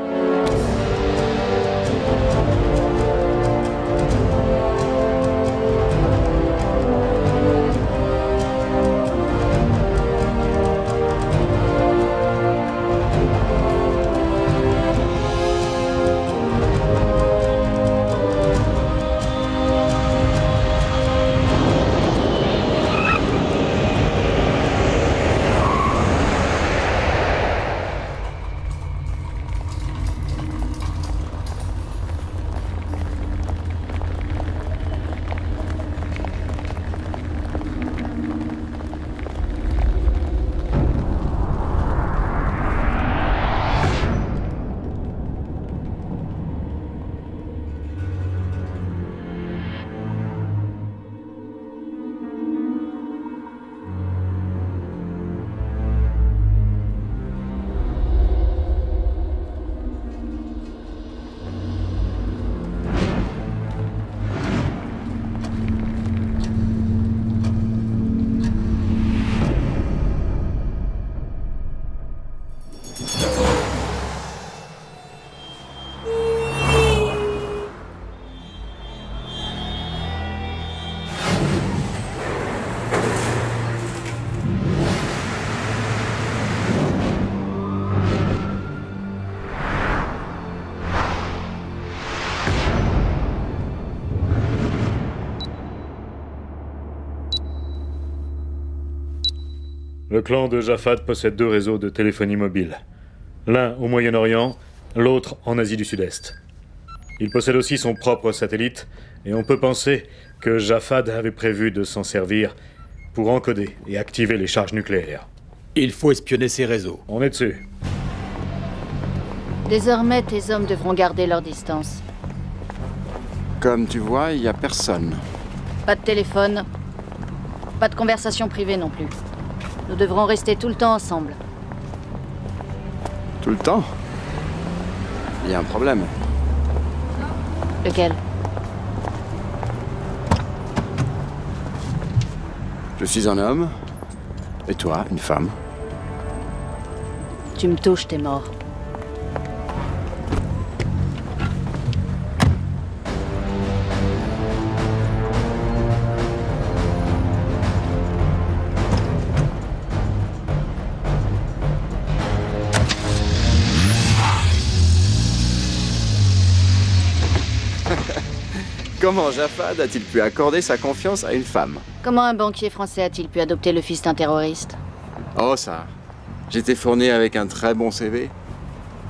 Le clan de Jafad possède 2 réseaux de téléphonie mobile. L'un au Moyen-Orient, l'autre en Asie du Sud-Est. Il possède aussi son propre satellite, et on peut penser que Jafad avait prévu de s'en servir pour encoder et activer les charges nucléaires. Il faut espionner ces réseaux. On est dessus. Désormais, tes hommes devront garder leur distance. Comme tu vois, il n'y a personne. Pas de téléphone. Pas de conversation privée non plus. Nous devrons rester tout le temps ensemble. Tout le temps? Il y a un problème. Lequel? Je suis un homme. Et toi, une femme. Tu me touches, t'es mort. Comment Jafad a-t-il pu accorder sa confiance à une femme? Comment un banquier français a-t-il pu adopter le fils d'un terroriste? Oh ça. J'étais fourni avec un très bon CV.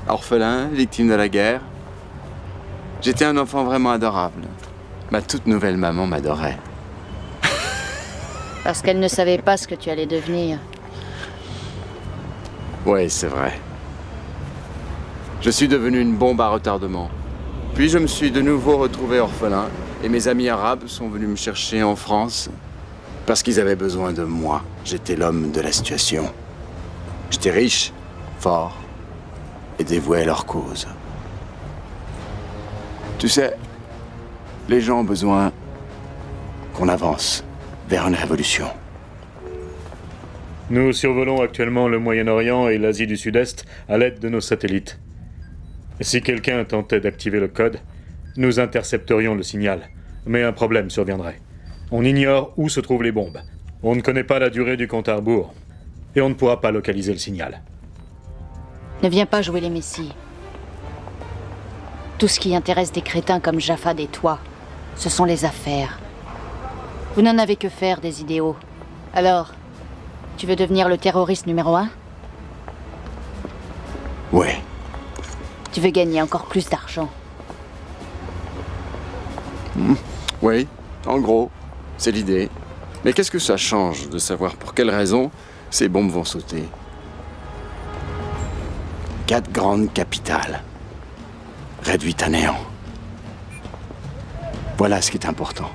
Orphelin, victime de la guerre. J'étais un enfant vraiment adorable. Ma toute nouvelle maman m'adorait. Parce qu'elle ne savait pas ce que tu allais devenir. Ouais, c'est vrai. Je suis devenu une bombe à retardement. Puis je me suis de nouveau retrouvé orphelin et mes amis arabes sont venus me chercher en France parce qu'ils avaient besoin de moi. J'étais l'homme de la situation. J'étais riche, fort et dévoué à leur cause. Tu sais, les gens ont besoin qu'on avance vers une révolution. Nous survolons actuellement le Moyen-Orient et l'Asie du Sud-Est à l'aide de nos satellites. Si quelqu'un tentait d'activer le code, nous intercepterions le signal, mais un problème surviendrait. On ignore où se trouvent les bombes. On ne connaît pas la durée du compte à rebours. Et on ne pourra pas localiser le signal. Ne viens pas jouer les messies. Tout ce qui intéresse des crétins comme Jafad et toi, ce sont les affaires. Vous n'en avez que faire des idéaux. Alors, tu veux devenir le terroriste numéro 1? Ouais. Tu veux gagner encore plus d'argent? Oui, en gros, c'est l'idée. Mais qu'est-ce que ça change de savoir pour quelles raisons ces bombes vont sauter? 4 grandes capitales, réduites à néant. Voilà ce qui est important.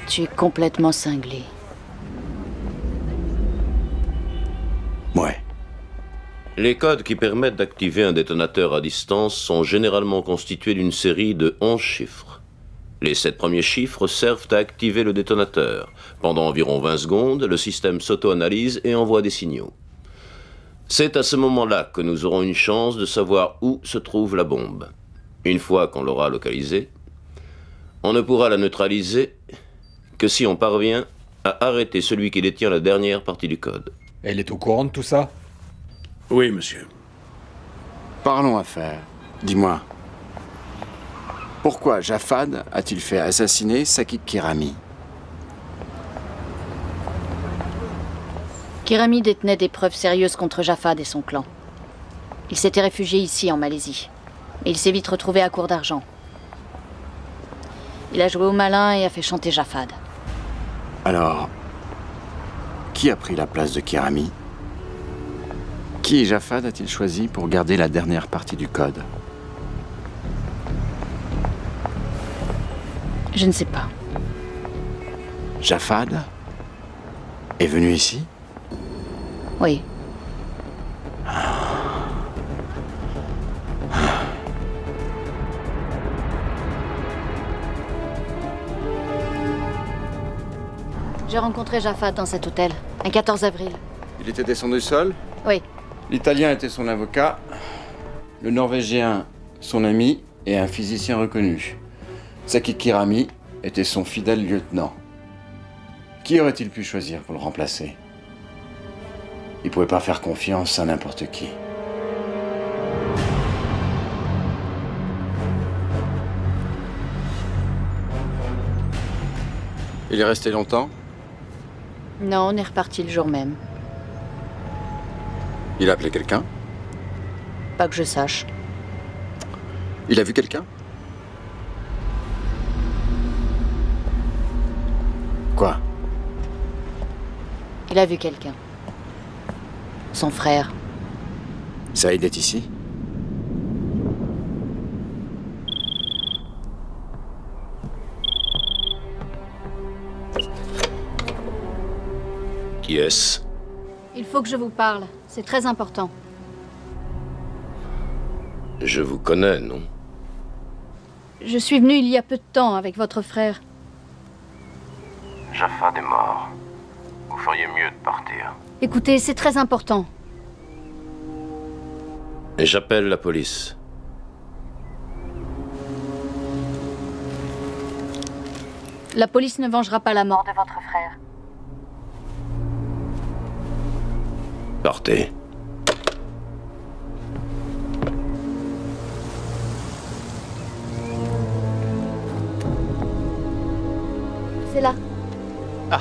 Tu es complètement cinglé. Ouais. Les codes qui permettent d'activer un détonateur à distance sont généralement constitués d'une série de 11 chiffres. Les 7 premiers chiffres servent à activer le détonateur. Pendant environ 20 secondes, le système s'auto-analyse et envoie des signaux. C'est à ce moment-là que nous aurons une chance de savoir où se trouve la bombe. Une fois qu'on l'aura localisée, on ne pourra la neutraliser que si on parvient à arrêter celui qui détient la dernière partie du code. Elle est au courant de tout ça? Oui, monsieur. Parlons affaires. Dis-moi, pourquoi Jafad a-t-il fait assassiner Sakit Kirami? Kirami détenait des preuves sérieuses contre Jafad et son clan. Il s'était réfugié ici, en Malaisie. Mais il s'est vite retrouvé à court d'argent. Il a joué au malin et a fait chanter Jafad. Alors, qui a pris la place de Kirami? Qui Jafad a-t-il choisi pour garder la dernière partie du code? Je ne sais pas. Jafad est venu ici? Oui. J'ai rencontré Jafad dans cet hôtel, un 14 avril. Il était descendu seul? Oui. L'Italien était son avocat, le Norvégien son ami et un physicien reconnu. Sakit Kirami était son fidèle lieutenant. Qui aurait-il pu choisir pour le remplacer? Il ne pouvait pas faire confiance à n'importe qui. Il est resté longtemps? Non, on est reparti le jour même. Il a appelé quelqu'un? Pas que je sache. Il a vu quelqu'un? Quoi? Il a vu quelqu'un. Son frère. Saïd est ici? Qui est-ce? Il faut que je vous parle. C'est très important. Je vous connais, non? Je suis venue il y a peu de temps avec votre frère. Jafad est mort. Vous feriez mieux de partir. Écoutez, c'est très important. Et j'appelle la police. La police ne vengera pas la mort De votre frère. Partez. C'est là. Ah.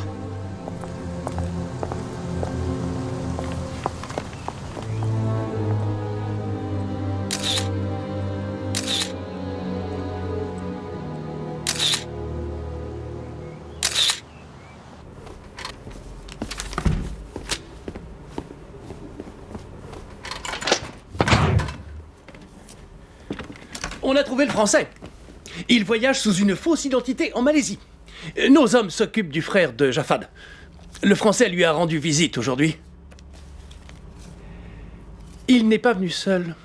On a trouvé le Français. Il voyage sous une fausse identité en Malaisie. Nos hommes s'occupent du frère de Jafad. Le Français lui a rendu visite aujourd'hui. Il n'est pas venu seul.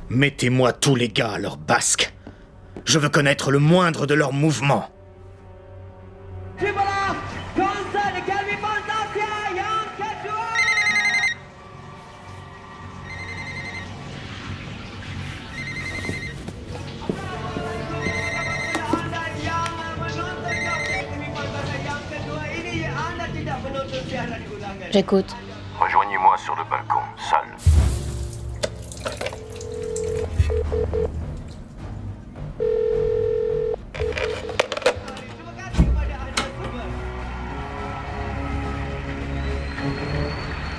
Mettez-moi tous les gars à leur basque. Je veux connaître le moindre de leurs mouvements. J'écoute. Rejoignez-moi sur le balcon, seul.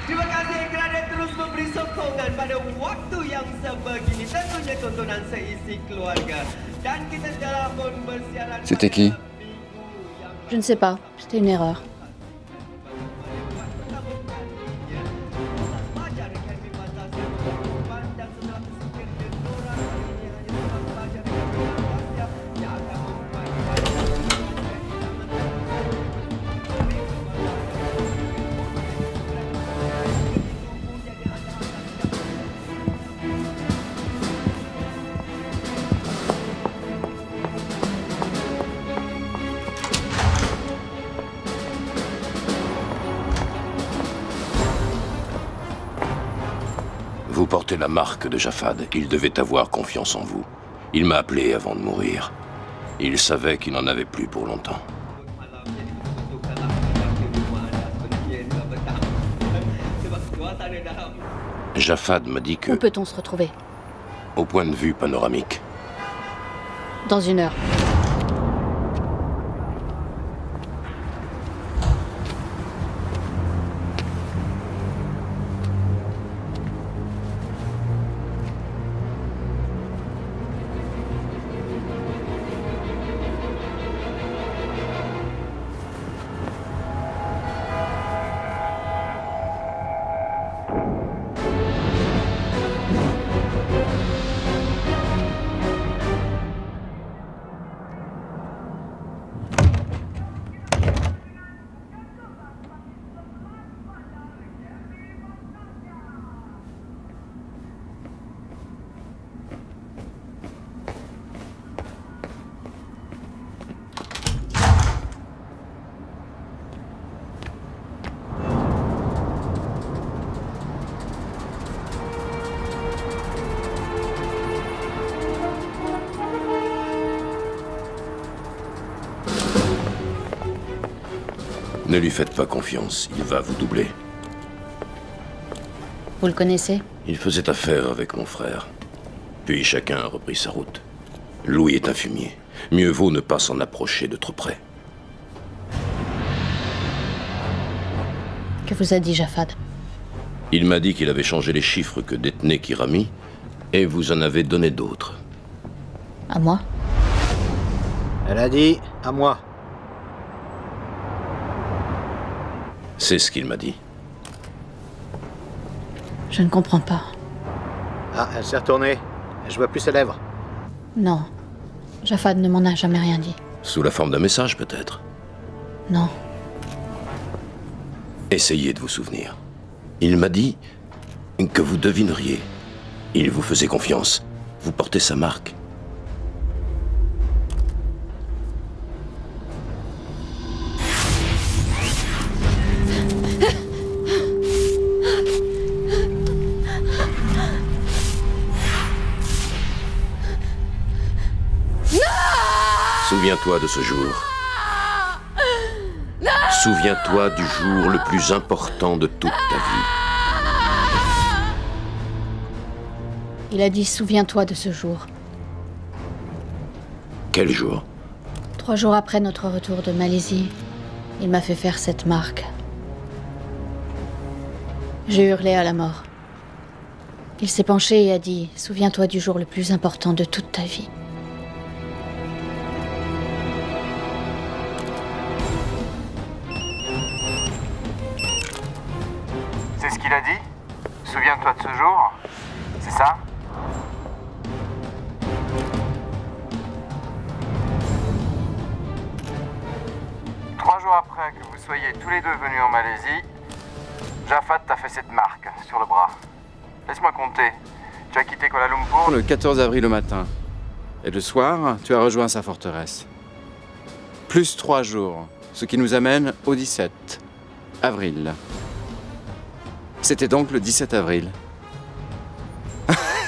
Terima kasih kerana terus memberi sokongan pada waktu yang sebegini. Tentunya tontonan seisi keluarga. Dan kita telah pun bersiaran... C'était qui? Je ne sais pas. C'était une erreur. Vous portez la marque de Jafad. Il devait avoir confiance en vous. Il m'a appelé avant de mourir. Il savait qu'il n'en avait plus pour longtemps. Jafad m'a dit que... Où peut-on se retrouver? Au point de vue panoramique. Dans 1 heure. Ne lui faites pas confiance, il va vous doubler. Vous le connaissez? Il faisait affaire avec mon frère. Puis chacun a repris sa route. Louis est un fumier. Mieux vaut ne pas s'en approcher de trop près. Que vous a dit Jafad? Il m'a dit qu'il avait changé les chiffres que détenait Kirami, et vous en avez donné d'autres. À moi? Elle a dit à moi. C'est ce qu'il m'a dit. Je ne comprends pas. Ah, elle s'est retournée. Je vois plus ses lèvres. Non. Jafad ne m'en a jamais rien dit. Sous la forme d'un message, peut-être. Non. Essayez de vous souvenir. Il m'a dit que vous devineriez. Il vous faisait confiance. Vous portez sa marque. Souviens-toi de ce jour. Souviens-toi du jour le plus important de toute ta vie. Il a dit « Souviens-toi de ce jour ». Quel jour? 3 jours après notre retour de Malaisie, il m'a fait faire cette marque. J'ai hurlé à la mort. Il s'est penché et a dit « Souviens-toi du jour le plus important de toute ta vie ». C'est ce qu'il a dit? Souviens-toi de ce jour? C'est ça? Trois jours après que vous soyez tous les deux venus en Malaisie, Jafad t'a fait cette marque sur le bras. Laisse-moi compter. Tu as quitté Kuala Lumpur Le 14 avril au matin. Et le soir, tu as rejoint sa forteresse. Plus 3 jours, ce qui nous amène au 17 avril. C'était donc le 17 avril.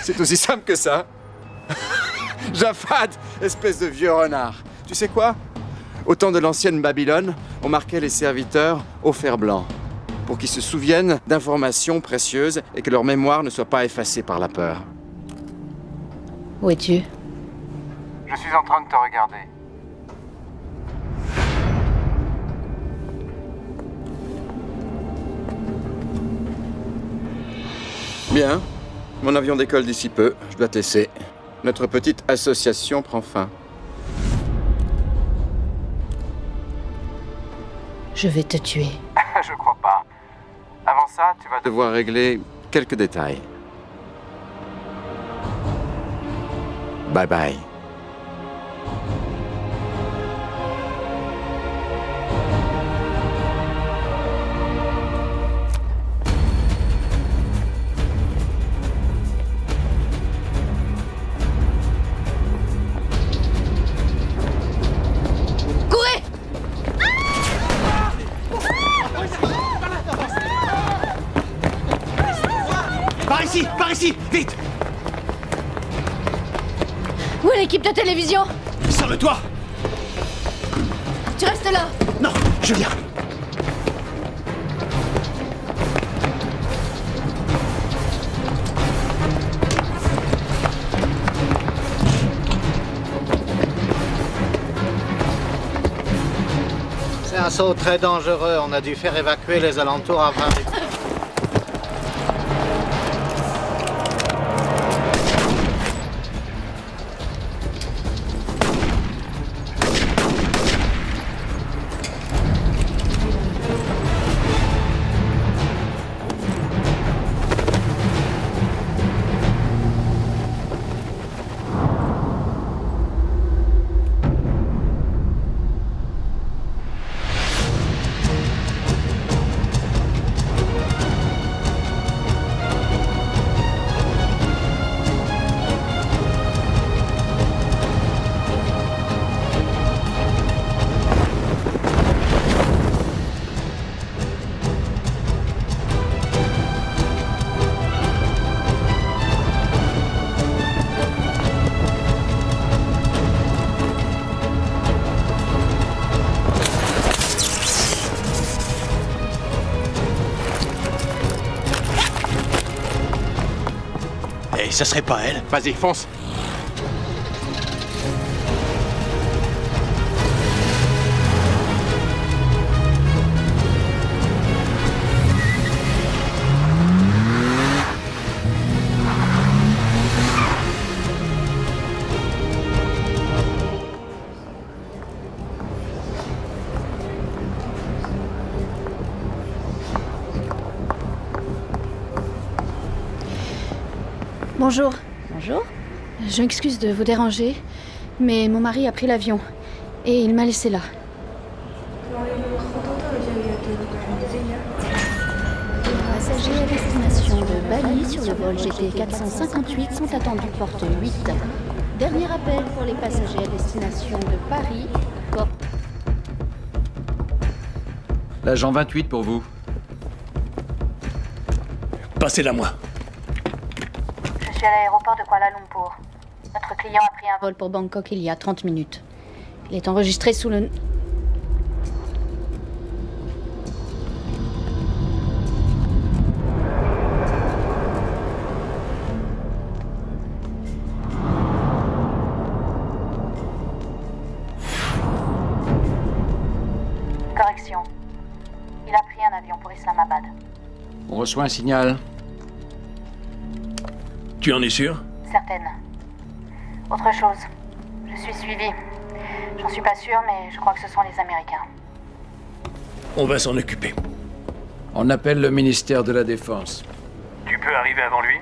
C'est aussi simple que ça. Jafad, espèce de vieux renard. Tu sais quoi? Au temps de l'ancienne Babylone, on marquait les serviteurs au fer blanc pour qu'ils se souviennent d'informations précieuses et que leur mémoire ne soit pas effacée par la peur. Où es-tu? Je suis en train de te regarder. Bien. Mon avion décolle d'ici peu. Je dois te laisser. Notre petite association prend fin. Je vais te tuer. Je crois pas. Avant ça, tu vas Devoir régler quelques détails. Bye bye. Courez! Par ici, vite! Où est l'équipe de télévision? Sur le toit! Tu restes là! Non, je viens. C'est un saut très dangereux. On a dû faire évacuer les alentours à 20 minutes. Et ça serait pas elle? Vas-y, fonce. Bonjour. Bonjour. Je m'excuse de vous déranger, mais mon mari a pris l'avion et il m'a laissé là. Passagers à destination de Bali sur le vol GT 458 sont attendus porte 8. Dernier appel pour les passagers à destination de Paris. L'agent 28 pour vous. Passez-la moi. Je suis à l'aéroport de Kuala Lumpur. Notre client a pris un Vol pour Bangkok il y a 30 minutes. Il est enregistré sous le... Correction. Il a pris un avion pour Islamabad. On reçoit un signal. Tu en es sûr? Certaine. Autre chose. Je suis suivie. J'en suis pas sûre, mais je crois que ce sont les Américains. On va s'en occuper. On appelle le ministère de la Défense. Tu peux arriver avant lui?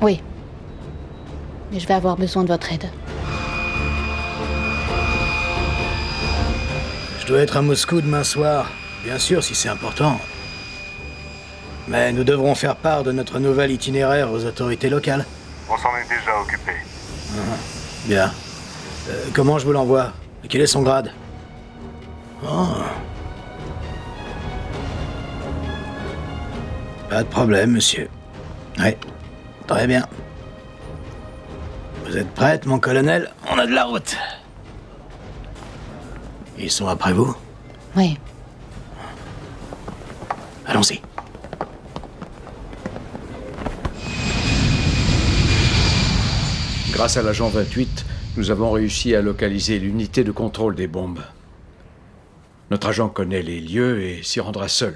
Oui. Mais je vais avoir besoin de votre aide. Je dois être à Moscou demain soir, bien sûr si c'est important. Mais nous devrons faire part de notre nouvel itinéraire aux autorités locales. On s'en est déjà occupé. Bien. Comment je vous l'envoie? Quel est son grade? Oh. Pas de problème, monsieur. Oui, très bien. Vous êtes prête, mon colonel? On a de la route. Ils sont après vous? Oui. Allons-y. Grâce à l'agent 28, nous avons réussi à localiser l'unité de contrôle des bombes. Notre agent connaît les lieux et s'y rendra seul.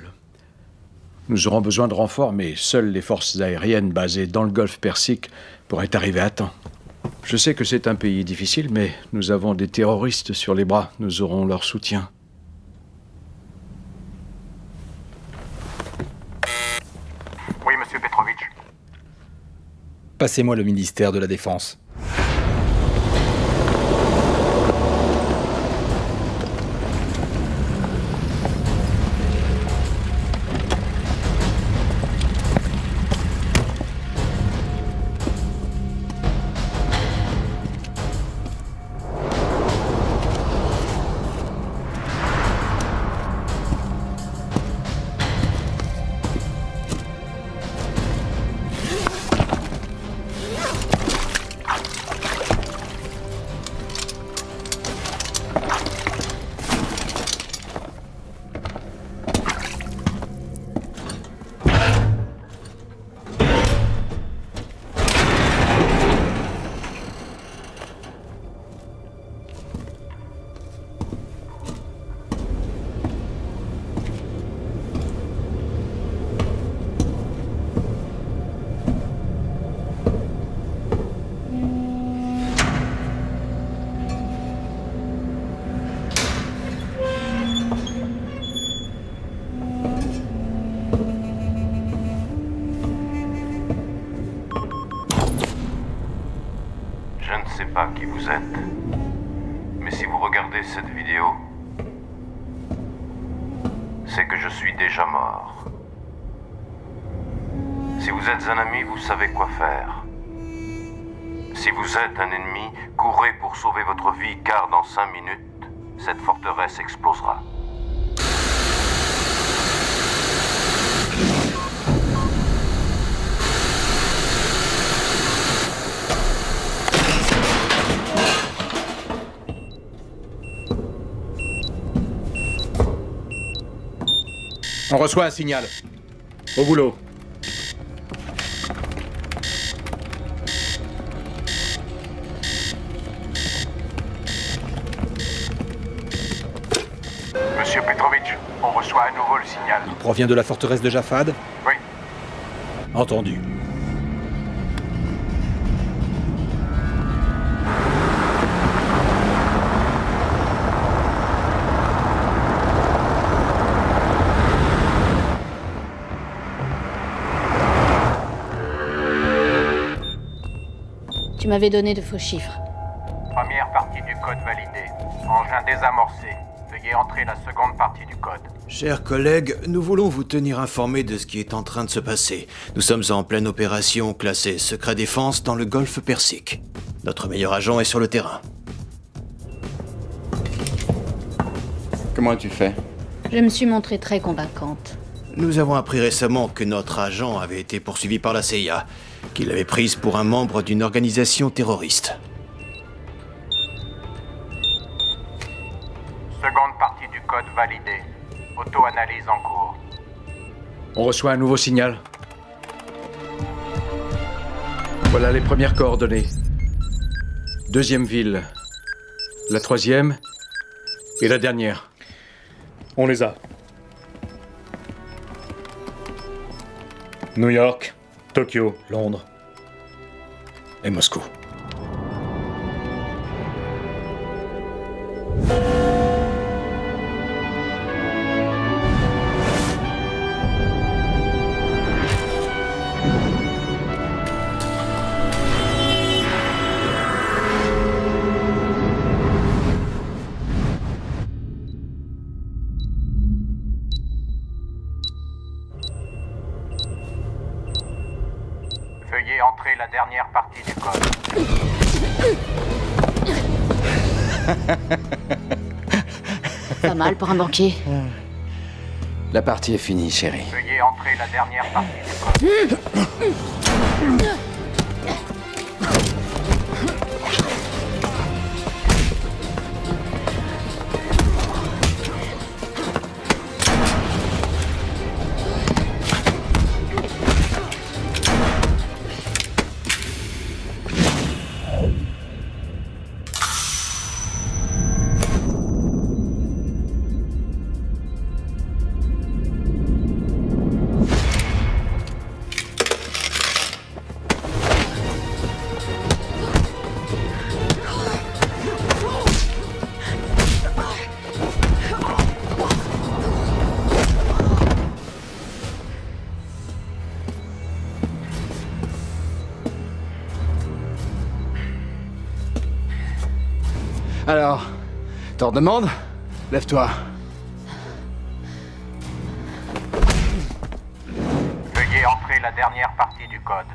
Nous aurons besoin de renforts, mais seules les forces aériennes basées dans le golfe Persique pourraient arriver à temps. Je sais que c'est un pays difficile, mais nous avons des terroristes sur les bras. Nous aurons leur soutien. Oui, monsieur Petrovitch. Passez-moi le ministère de la Défense. Je ne sais pas qui vous êtes, mais si vous regardez cette vidéo, c'est que je suis déjà mort. Si vous êtes un ami, vous savez quoi faire. Si vous êtes un ennemi, courez pour sauver votre vie, car dans 5 minutes, cette forteresse explosera. On reçoit un signal. Au boulot. Monsieur Petrovitch, on reçoit à nouveau le signal. Il provient de la forteresse de Jafad? Oui. Entendu. m'avais donné de faux chiffres. Première partie du code validée. Engin désamorcé. Veuillez entrer la seconde partie du code. Chers collègues, nous voulons vous tenir informés de ce qui est en train de se passer. Nous sommes en pleine opération classée secret défense dans le golfe Persique. Notre meilleur agent est sur le terrain. Comment as-tu fait? Je me suis montrée très convaincante. Nous avons appris récemment que notre agent avait été poursuivi par la CIA, qu'il l'avait prise pour un membre d'une organisation terroriste. Seconde partie du code validée. Auto-analyse en cours. On reçoit un nouveau signal. Voilà les premières coordonnées. Deuxième ville. La troisième. Et la dernière. On les a. New York, Tokyo, Londres. Et Moscou. Veuillez entrer la dernière partie du code. Pas mal pour un banquier. La partie est finie, chérie. Veuillez entrer la dernière partie du code. Alors, t'en demandes? Lève-toi. Veuillez entrer la dernière partie du code.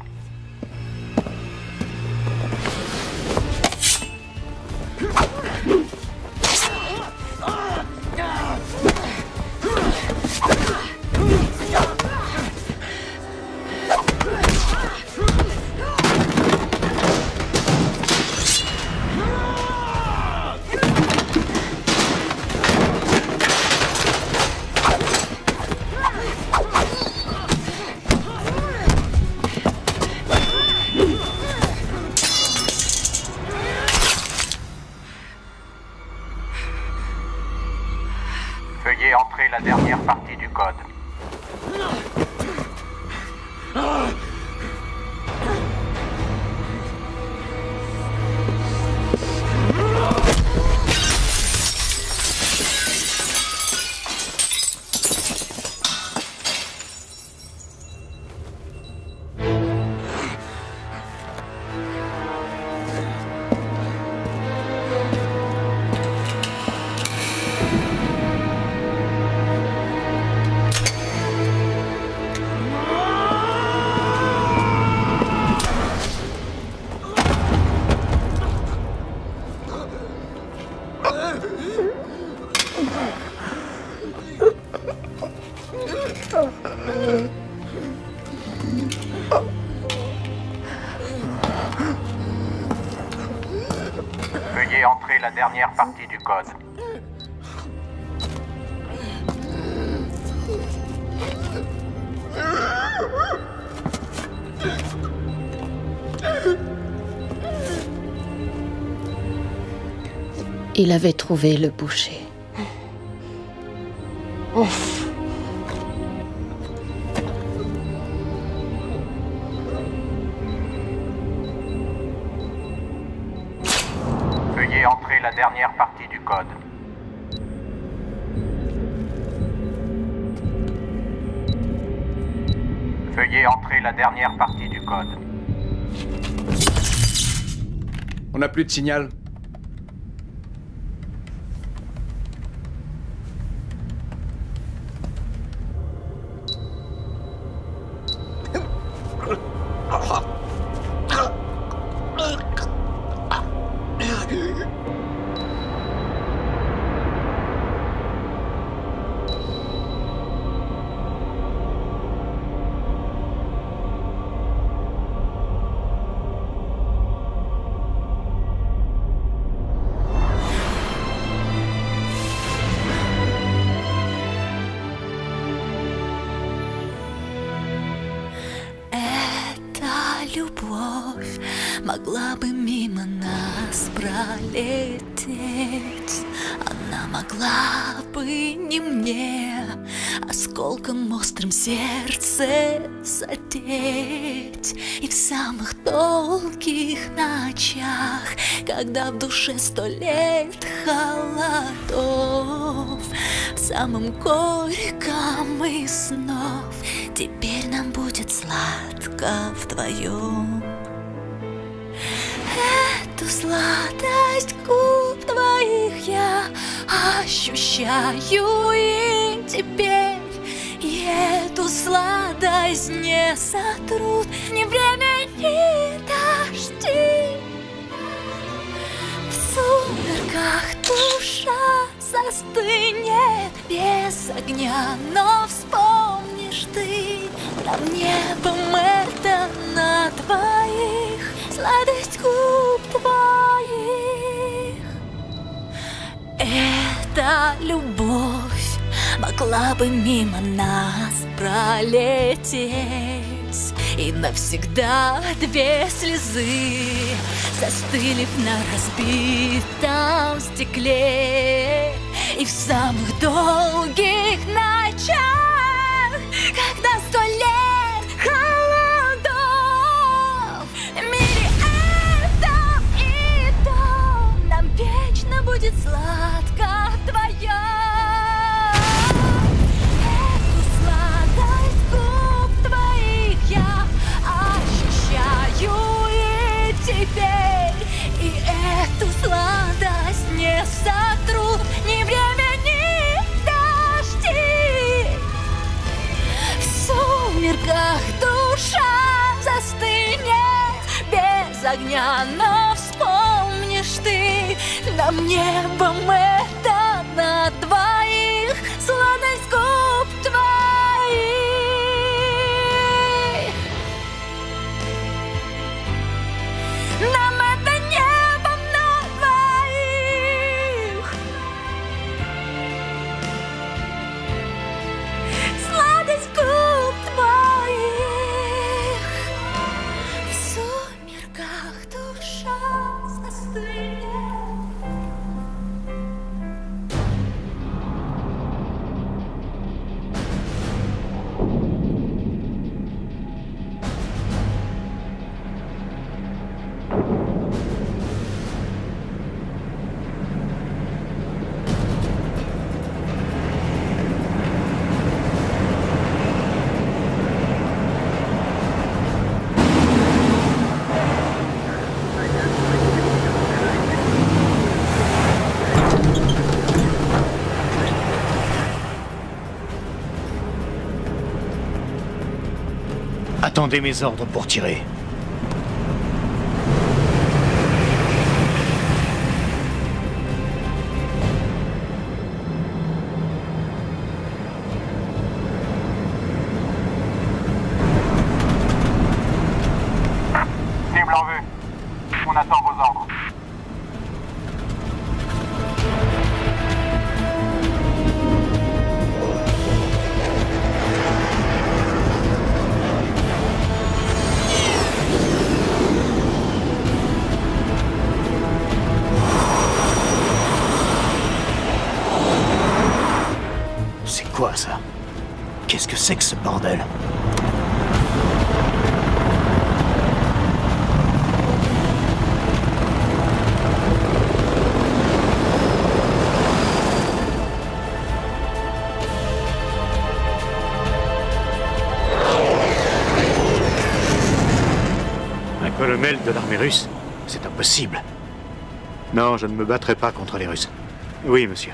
Veuillez entrer la dernière partie du code. Veuillez entrer la dernière partie du code. Il avait trouvé le boucher. Ouf. Veuillez entrer la dernière partie du code. Veuillez entrer la dernière partie du code. On n'a plus de signal. Любовь могла бы мимо нас пролететь. Она могла бы не мне осколком острым сердце задеть. И в самых долгих ночах, когда в душе 100 лет холодов, в самом горьком из снов теперь нам будет сладко вдвоем. Эту сладость губ твоих я ощущаю и теперь. И эту сладость не сотрут ни время, ни дожди. В сумерках душа застынет без огня, но вспомнишь ты нам небом это на двоих, сладость губ твоих. Эта любовь могла бы мимо нас пролететь, и навсегда 2 слезы застыли на разбитом стекле. И в самых долгих ночах, когда 100 лет холодов, в мире этом и том нам вечно будет сладко вдвоем. Эту сладость губ твоих я ощущаю и теперь. И эту сладость не сотрут ни время, ни дожди. В сумерках душа застынет без огня, но вспомнишь ты нам небом это на двоих, сладость губ твоих. Нам это небом на двоих, сладость губ твоих. В сумерках душа застынет. Attendez mes ordres pour tirer. Cible en vue. On attend vos ordres. C'est quoi ça? Qu'est-ce que c'est que ce bordel? Un colonel de l'armée russe? C'est impossible. Non, je ne me battrai pas contre les Russes. Oui, monsieur.